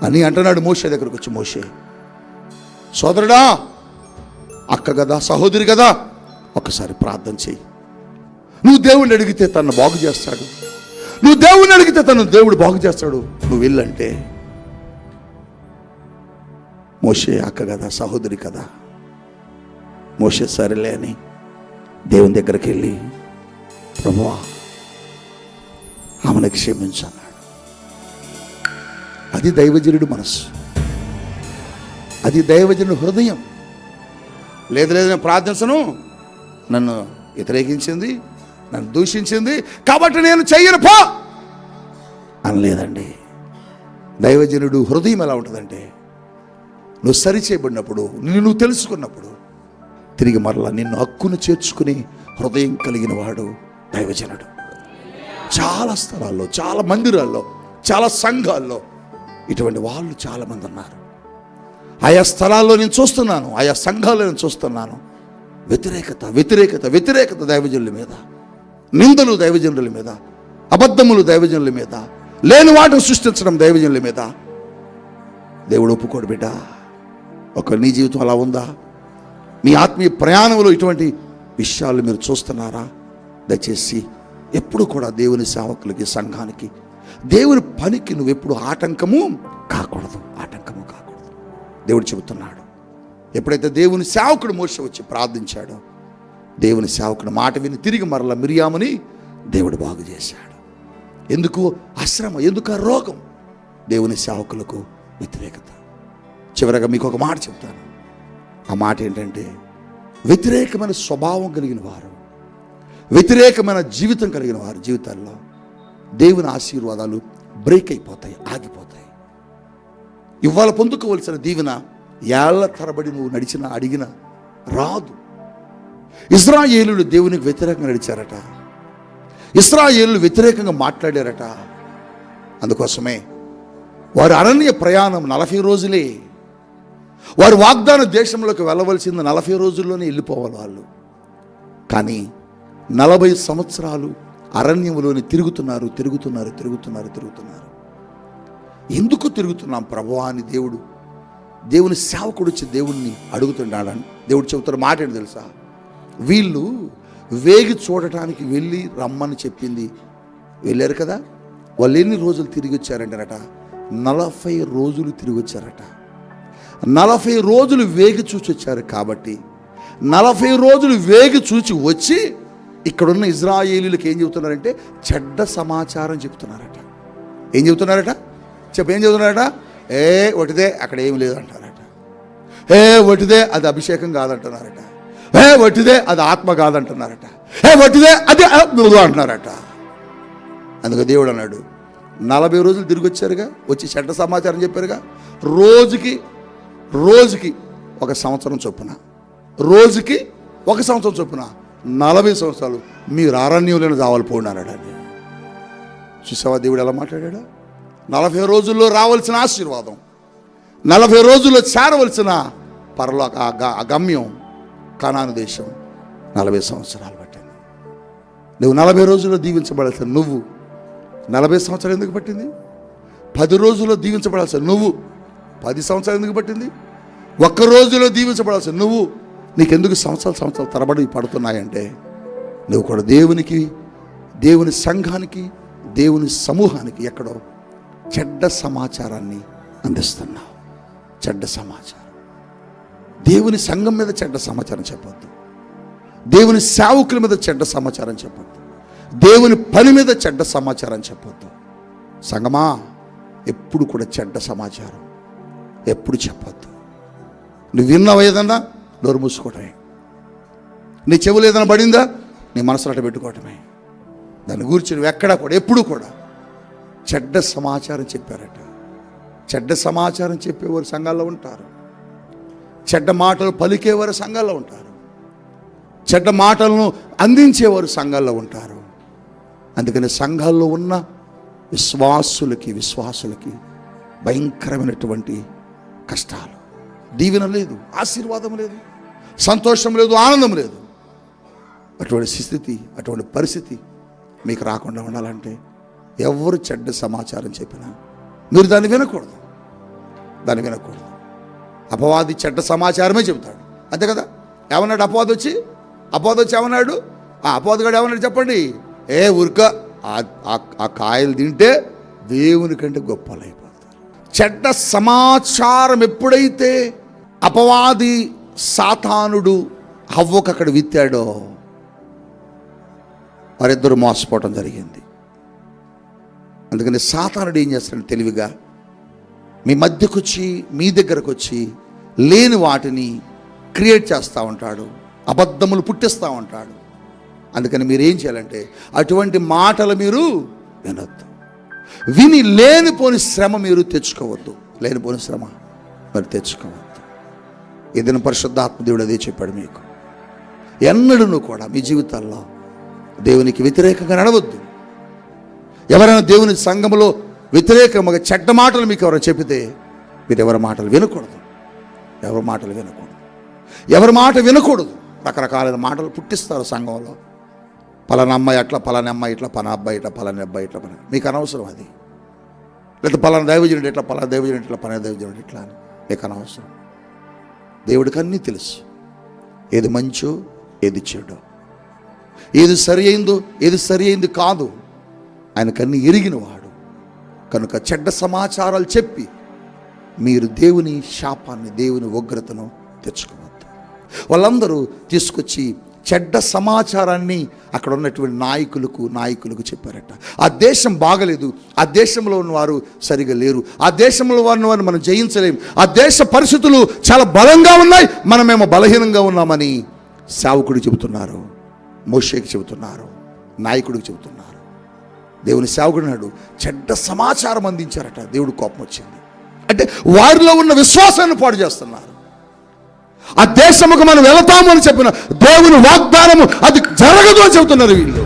అని అంటున్నాడు. మోషే దగ్గరకు వచ్చి, మోషే సోదరుడా, అక్క కదా, సహోదరి కదా, ఒక్కసారి ప్రార్థన చెయ్యి. నువ్వు దేవుణ్ణి అడిగితే తను బాగు చేస్తాడు, నువ్వు దేవుణ్ణి అడిగితే తను దేవుడు బాగు చేస్తాడు. నువ్వు వెళ్ళంటే మోషే అక్క కదా, సహోదరి కదా. మోషే సరేలే అని దేవుని దగ్గరికి వెళ్ళి, ప్రభువా ఆమెను క్షమించన్నాడు. అది దైవజనుడి మనస్సు, అది దైవజనుడి హృదయం. లేదు నేను ప్రార్థించను, నన్ను వ్యతిరేకించింది, నన్ను దూషించింది కాబట్టి నేను చెయ్యను పో అనలేదండి. దైవజనుడు హృదయం ఎలా ఉంటుందంటే, నువ్వు సరిచేయబడినప్పుడు, నువ్వు తెలుసుకున్నప్పుడు తిరిగి మరలా నిన్ను హక్కును చేర్చుకుని హృదయం కలిగిన వాడు దైవజనుడు. చాలా స్థలాల్లో, చాలా మందిరాల్లో, చాలా సంఘాల్లో ఇటువంటి వాళ్ళు చాలామంది ఉన్నారు. ఆయా స్థలాల్లో నేను చూస్తున్నాను, ఆయా సంఘాల్లో నేను చూస్తున్నాను. వ్యతిరేకత వ్యతిరేకత వ్యతిరేకత దైవజనుల మీద, నిందలు దైవజనుల మీద, అబద్ధములు దైవజనుల మీద, లేని వాటిని సృష్టించడం దైవజనుల మీద. దేవుడు ఒప్పుకోడు బిడ్డ. ఒక నీ జీవితం అలా ఉందా? మీ ఆత్మీయ ప్రయాణంలో ఇటువంటి విషయాలు మీరు చూస్తున్నారా? దయచేసి ఎప్పుడు కూడా దేవుని సేవకులకి, సంఘానికి, దేవుని పనికి నువ్వు ఎప్పుడు ఆటంకము కాకూడదు, ఆటంకము కాకూడదు. దేవుడు చెబుతున్నాడు. ఎప్పుడైతే దేవుని సేవకుడు మోషే వచ్చి ప్రార్థించాడో, దేవుని సేవకుడు మాట విని తిరిగి మరల మిరియాముని దేవుడు బాగు చేశాడు. ఎందుకు ఆ శ్రమ, ఎందుకు ఆ రోగం? దేవుని సేవకులకు వ్యతిరేకత. చివరగా మీకు ఒక మాట చెప్తాను. ఆ మాట ఏంటంటే, వ్యతిరేకమైన స్వభావం కలిగిన వారు, వ్యతిరేకమైన జీవితం కలిగిన వారి జీవితాల్లో దేవుని ఆశీర్వాదాలు బ్రేక్ అయిపోతాయి, ఆగిపోతాయి. ఇవాళ పొందుకోవలసిన దీవెన ఏళ్ల తరబడి నువ్వు నడిచినా అడిగినా రాదు. ఇశ్రాయేలులు దేవునికి వ్యతిరేకంగా నడిచారట, ఇశ్రాయేలులు వ్యతిరేకంగా మాట్లాడారట. అందుకోసమే వారి అరణ్య ప్రయాణం 40 రోజులే. వారు వాగ్దాన దేశంలోకి వెళ్ళవలసింది 40 రోజుల్లోనే వెళ్ళిపోవాలి వాళ్ళు. కానీ 40 సంవత్సరాలు అరణ్యంలోని తిరుగుతున్నారు. ఎందుకు తిరుగుతున్నాం ప్రభువా అని దేవుని సేవకుడు వచ్చి దేవుణ్ణి అడుగుతున్నాడని దేవుడు చెబుతున్న మాట ఏంటి తెలుసా? వీళ్ళు వేగి చూడటానికి వెళ్ళి రమ్మని చెప్పింది వెళ్ళారు కదా, వాళ్ళు ఎన్ని రోజులు తిరిగి వచ్చారంటారట? 40 రోజులు తిరిగి వచ్చారట. 40 రోజులు వేగి చూచి వచ్చారు. కాబట్టి 40 రోజులు వేగి చూచి వచ్చి ఇక్కడున్న ఇశ్రాయేలీయులకు ఏం చెబుతున్నారంటే చెడ్డ సమాచారం చెప్తున్నారట. ఏం చెబుతున్నారట? ఏం చెబుతున్నారట? ఒటిదే అక్కడ ఏమి లేదు అంటారట. ఒటిదే అది అభిషేకం కాదంటున్నారట. ఒటిదే అది ఆత్మ కాదంటున్నారట. ఒటిదే అది అంటున్నారట. అందుకు దేవుడు అన్నాడు, 40 రోజులు తిరిగి వచ్చారుగా, వచ్చి చెడ్డ సమాచారం చెప్పారుగా, రోజుకి 1 సంవత్సరం చొప్పున, రోజుకి 1 సంవత్సరం చొప్పున 40 సంవత్సరాలు మీరు అరణ్యంలోనే చావాలిపోయినారట. చూసావా దేవుడు ఎలా మాట్లాడాడు? 40 రోజుల్లో రావాల్సిన ఆశీర్వాదం, 40 రోజుల్లో చేరవలసిన పరలోక గమ్యం కనాను దేశం 40 సంవత్సరాలు పట్టింది. నువ్వు 40 రోజుల్లో దీవించబడాల్సిన నువ్వు 40 సంవత్సరాలు ఎందుకు పట్టింది? 10 రోజుల్లో దీవించబడాల్సిన నువ్వు 10 సంవత్సరాలు ఎందుకు పట్టింది? 1 రోజులో దీవించబడాల్సిన నువ్వు నీకెందుకు సంవత్సరాలు తరబడి పడుతున్నాయంటే, నువ్వు కూడా దేవునికి, దేవుని సంఘానికి, దేవుని సమూహానికి ఎక్కడో చెడ్డ సమాచారాన్ని అందిస్తున్నావు. చెడ్డ సమాచారం. దేవుని సంఘం మీద చెడ్డ సమాచారం చెప్పొద్దు, దేవుని సేవకుల మీద చెడ్డ సమాచారం చెప్పొద్దు, దేవుని పని మీద చెడ్డ సమాచారం చెప్పొద్దు. సంగమా, ఎప్పుడు కూడా చెడ్డ సమాచారం ఎప్పుడు చెప్పొద్దు. నువ్వు విన్నావు ఏదన్నా నోరు మూసుకోవటమే, నీ చెవులు ఏదైనా పడిందా నీ మనసులో అట్ట పెట్టుకోవటమే. దాని గురించి నువ్వు ఎక్కడా కూడా ఎప్పుడు కూడా చెడ్డ సమాచారం చెప్పారట. చెడ్డ సమాచారం చెప్పేవారు సంఘాల్లో ఉంటారు, చెడ్డ మాటలు పలికేవారు సంఘాల్లో ఉంటారు, చెడ్డ మాటలను అందించేవారు సంఘాల్లో ఉంటారు. అందుకని సంఘాల్లో ఉన్న విశ్వాసులకి భయంకరమైనటువంటి కష్టాలు, దీవెన లేదు, ఆశీర్వాదం లేదు, సంతోషం లేదు, ఆనందం లేదు. అటువంటి స్థితి, అటువంటి పరిస్థితి మీకు రాకుండా ఉండాలంటే ఎవరు చెడ్డ సమాచారం చెప్పినా మీరు దాన్ని వినకూడదు. అపవాది చెడ్డ సమాచారమే చెబుతాడు, అంతే కదా. ఏమన్నాడు అపవాది వచ్చి ఏమన్నాడు? ఆ అపవాదిగాడు ఏమన్నాడు చెప్పండి? ఊరిక ఆ కాయలు తింటే దేవుని కంటే గొప్పలు అయిపోతారు. చెడ్డ సమాచారం ఎప్పుడైతే అపవాది సాతానుడు హవ్వకు అక్కడ విత్తాడో వారిద్దరూ మోసపోవటం జరిగింది. అందుకని సాతానుడు ఏం చేస్తాడు తెలివిగా మీ మధ్యకు వచ్చి మీ దగ్గరకు వచ్చి లేని వాటిని క్రియేట్ చేస్తూ ఉంటాడు, అబద్ధములు పుట్టిస్తూ ఉంటాడు. అందుకని మీరు ఏం చేయాలంటే అటువంటి మాటలు మీరు వినొద్దు, విని లేనిపోని శ్రమ మీరు తెచ్చుకోవద్దు. లేనిపోని శ్రమ మరి తెచ్చుకోవద్దు. ఏదైనా పరిశుద్ధాత్మ దేవుడు అదే చెప్పాడు మీకు. ఎన్నడూ కూడా మీ జీవితాల్లో దేవునికి వ్యతిరేకంగా నడవద్దు. ఎవరైనా దేవుని సంఘములో వ్యతిరేకంగా చెడ్డ మాటలు మీకు ఎవరైనా చెప్పితే మీరు ఎవరి మాటలు వినకూడదు. ఎవరి మాటలు వినకూడదు. ఎవరి మాట వినకూడదు. రకరకాలైన మాటలు పుట్టిస్తారు సంఘంలో. పలానా అమ్మాయి అట్లా, పలానా అమ్మాయి ఇట్లా, పలానా అబ్బాయి ఇట్లా, పలానా అబ్బాయి ఇట్లా, పలానా. మీకు అనవసరం అది. లేదా పలానా దైవజనుడు ఇట్లా, పలానా దైవజనుడు ఇట్లా, పలానా దైవజనుడు ఇట్లా అని మీకు అనవసరం. దేవుడికి అన్నీ తెలుసు. ఏది మంచో ఏది చెడో, ఏది సరి అయిందో ఏది సరి అయింది కాదు, ఆయనకన్నీ ఎరిగినవాడు. కనుక చెడ్డ సమాచారాలు చెప్పి మీరు దేవుని శాపాన్ని, దేవుని ఉగ్రతను తెచ్చుకోవద్దు. వాళ్ళందరూ తీసుకొచ్చి చెడ్డ సమాచారాన్ని అక్కడ ఉన్నటువంటి నాయకులకు చెప్పారట. ఆ దేశం బాగలేదు, ఆ దేశంలో ఉన్నవారు సరిగా లేరు, ఆ దేశంలో వారిని మనం జయించలేము, ఆ దేశ పరిస్థితులు చాలా బలంగా ఉన్నాయి, మనమేమో బలహీనంగా ఉన్నామని సేవకుడికి చెబుతున్నారు, మోషేకి చెబుతున్నారు, నాయకుడికి చెబుతున్నారు. దేవుని సేవకుడు నాడు చెడ్డ సమాచారం అందించారట. దేవుడు కోపం వచ్చింది. అంటే వారిలో ఉన్న విశ్వాసాన్ని పాడు చేస్తున్నారు. ఆ దేశముకు మనం వెళతాము అని చెప్పిన దేవుని వాగ్దానము అది జరగదు అని చెబుతున్నారు వీళ్ళు.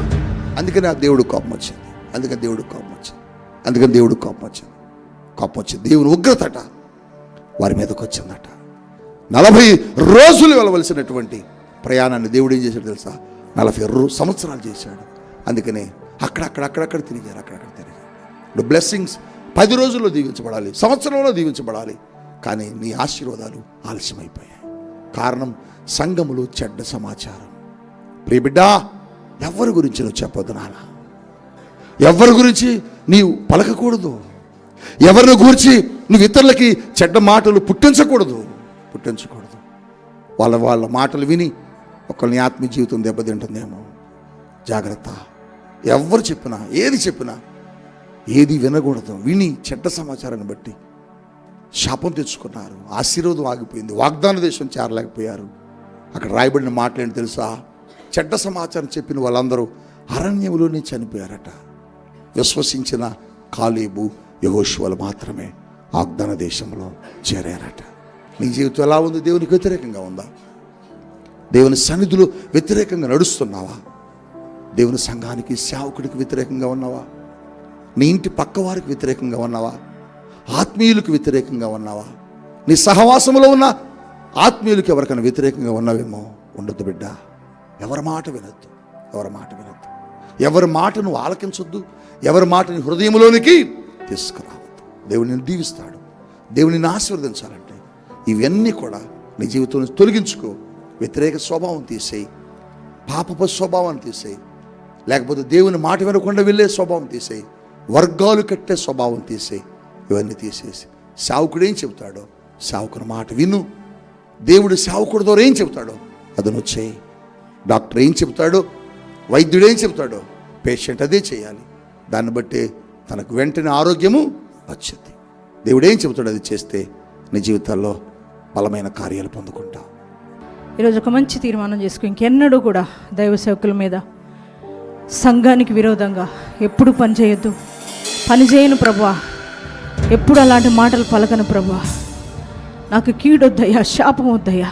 అందుకని ఆ దేవుడు కోపం వచ్చింది. అందుకని దేవుడు కోపం వచ్చింది. దేవుని ఉగ్రతట వారి మీదకి వచ్చిందట. 40 రోజులు వెళ్ళవలసినటువంటి ప్రయాణాన్ని దేవుడు ఏం చేశాడు తెలుసా? 40 సంవత్సరాలు చేశాడు. అందుకనే అక్కడక్కడ తిరిగారు. ఇప్పుడు బ్లెస్సింగ్స్ 10 రోజుల్లో దీవించబడాలి, సంవత్సరంలో దీవించబడాలి. కానీ నీ ఆశీర్వాదాలు ఆలస్యమైపోయాయి. కారణం సంఘములో చెడ్డ సమాచారం. ప్రియ బిడ్డా, ఎవరి గురించి నువ్వు చెప్పొద్దు నాన్న. ఎవరి గురించి నీవు పలకకూడదు. ఎవరిని గురించి నువ్వు ఇతరులకి చెడ్డ మాటలు పుట్టించకూడదు. వాళ్ళ మాటలు విని ఒకరిని ఆత్మీయ జీవితం దెబ్బతింటుందేమో. జాగ్రత్త. ఎవరు చెప్పినా ఏది వినకూడదు. విని చెడ్డ సమాచారాన్ని బట్టి శాపం తెచ్చుకున్నారు. ఆశీర్వాదం ఆగిపోయింది. వాగ్దాన దేశం చేరలేకపోయారు. అక్కడ రాయబడిన మాటలేంటి తెలుసా? చెడ్డ సమాచారం చెప్పిన వాళ్ళందరూ అరణ్యంలోనే చనిపోయారట. విశ్వసించిన కాలేబు, యెహోషువలు మాత్రమే వాగ్దాన దేశంలో చేరారట. నీ జీవితం ఎలా ఉంది? దేవునికి వ్యతిరేకంగా ఉందా? దేవుని సన్నిధిలో వ్యతిరేకంగా నడుస్తున్నావా? దేవుని సంఘానికి, సేవకుడికి వ్యతిరేకంగా ఉన్నావా? నీ ఇంటి పక్క వారికి వ్యతిరేకంగా ఉన్నావా? ఆత్మీయులకు వ్యతిరేకంగా ఉన్నావా? నీ సహవాసంలో ఉన్న ఆత్మీయులకు ఎవరికైనా వ్యతిరేకంగా ఉన్నావేమో. ఉండొద్దు బిడ్డ. ఎవరి మాట వినొద్దు. ఎవరి మాటను ఆలకించొద్దు. ఎవరి మాటని హృదయంలోనికి తీసుకురావద్దు. దేవుని దీవిస్తాడు. దేవుని ఆశీర్వదించాలంటే ఇవన్నీ కూడా నీ జీవితంలో తొలగించుకో. వ్యతిరేక స్వభావం తీసేయి, పాపపు స్వభావాన్ని తీసేయి, లేకపోతే దేవుని మాట వినకుండా వెళ్ళే స్వభావం తీసేయి, వర్గాలు కట్టే స్వభావం తీసేయి. ఇవన్నీ తీసేసి సేవకుడు ఏం చెబుతాడో సేవకుని మాట విను. దేవుడు సేవకుడి ద్వారా ఏం చెబుతాడో అది నువ్వు చేయి. డాక్టర్ ఏం చెబుతాడో, వైద్యుడు ఏం చెబుతాడో పేషెంట్ అదే చేయాలి. దాన్ని బట్టే తనకు వెంటనే ఆరోగ్యము వచ్చింది. దేవుడు ఏం చెబుతాడో అది చేస్తే నీ జీవితాల్లో బలమైన కార్యాలు పొందుకుంటావు. ఈరోజు ఒక మంచి తీర్మానం చేసుకో. ఇంకెన్నడూ కూడా దైవ సేవకుల మీద, సంఘానికి విరోధంగా ఎప్పుడు పనిచేయొద్దు. పనిచేయను ప్రభువా, ఎప్పుడు అలాంటి మాటలు పలకను ప్రభువా. నాకు కీడొద్దయ్యా, శాపం వద్దయ్యా.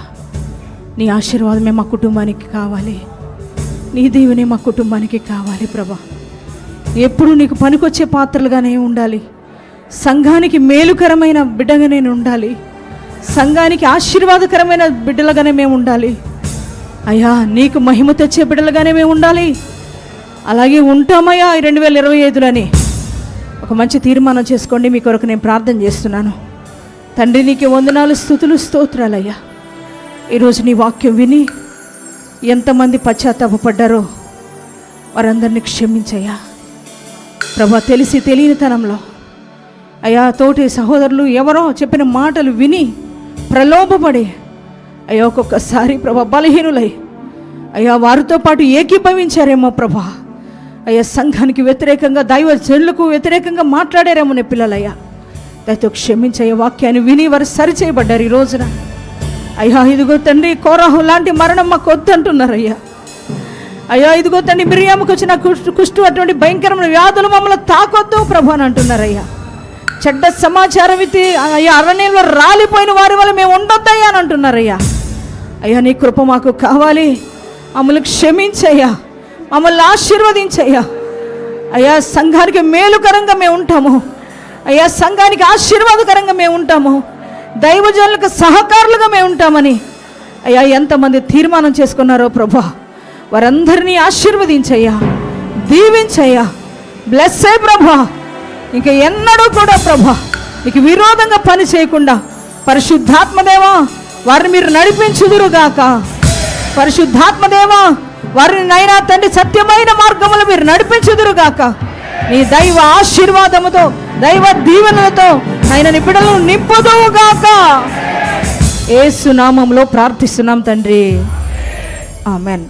నీ ఆశీర్వాదమే మా కుటుంబానికి కావాలి, నీ దీవెనే మా కుటుంబానికి కావాలి ప్రభా. ఎప్పుడు నీకు పనికొచ్చే పాత్రలుగానే ఉండాలి. సంఘానికి మేలుకరమైన బిడ్డగా నేను ఉండాలి. సంఘానికి ఆశీర్వాదకరమైన బిడ్డలుగానే మేము ఉండాలి. అయ్యా, నీకు మహిమ తెచ్చే బిడ్డలుగానే మేము ఉండాలి. అలాగే ఉంటామయ్యా 2025లోని ఒక మంచి తీర్మానం చేసుకోండి. మీ కొరకు నేను ప్రార్థన చేస్తున్నాను. తండ్రి, నీకు వందనాలు, స్తుతులు, స్తోత్రాలయ్యా. ఈరోజు నీ వాక్యం విని ఎంతమంది పశ్చాత్తాపడ్డారో వారందరినీ క్షమించయ్యా ప్రభా. తెలిసి తెలియనితనంలో అయ్యా తోటి సహోదరులు ఎవరో చెప్పిన మాటలు విని ప్రలోభపడి అయ్యా ఒక్కొక్కసారి ప్రభా బలహీనులై అయ్యా వారితో పాటు ఏకీభవించారేమో ప్రభా. అయ్యా సంఘానికి వ్యతిరేకంగా దైవ జనులకు వ్యతిరేకంగా మాట్లాడారేమో నీ పిల్లలయ్యా. దయతో క్షమించయ్యా. వాక్యాన్ని విని వారు సరిచేయబడ్డారు ఈ రోజున. అయ్యా ఇదిగో తండ్రి కోరాహు లాంటి మరణం మాకు వద్దంటున్నారయ్యా. అయ్యా ఇదిగో తండ్రి మిరియాముకు వచ్చిన కుష్టు అటువంటి భయంకరమైన వ్యాధులు మమ్మల్ని తాకొద్దు ప్రభు అని అంటున్నారయ్యా. చెడ్డ సమాచారం ఇది అయ్యా అరణ్యంలో రాలిపోయిన వారి వల్ల మేము ఉండొద్దయ్యా అని అంటున్నారయ్యా. అయ్యా నీ కృప మాకు కావాలి. మమ్మల్ని క్షమించయ్యా, మమ్మల్ని ఆశీర్వదించయ్యా. అయ్యా సంఘానికి మేలుకరంగా మేము ఉంటాము. అయ్యా సంఘానికి ఆశీర్వాదకరంగా మేము ఉంటాము. దైవజనులకు సహకారులుగా మేము ఉంటామని అయ్యా ఎంతమంది తీర్మానం చేసుకున్నారో ప్రభా, వారందరినీ ఆశీర్వదించయ్యా, దీవించయ్యా. బ్లెస్ అయ్య ప్రభా. ఇంకా ఎన్నడూ కూడా ప్రభా నీకు విరోధంగా పని చేయకుండా పరిశుద్ధాత్మదేవా వారిని మీరు నడిపించుదురుగాక. పరిశుద్ధాత్మదేవా వారిని నైనా తండ్రి సత్యమైన మార్గములు మీరు నడిపించుదురుగాక. నీ దైవ ఆశీర్వాదముతో దైవ దీవెనలతో ఆయన నీ బిడ్డలను నింపుదువుగాక. యేసు నామములో ప్రార్థిస్తున్నాం తండ్రి. ఆమెన్.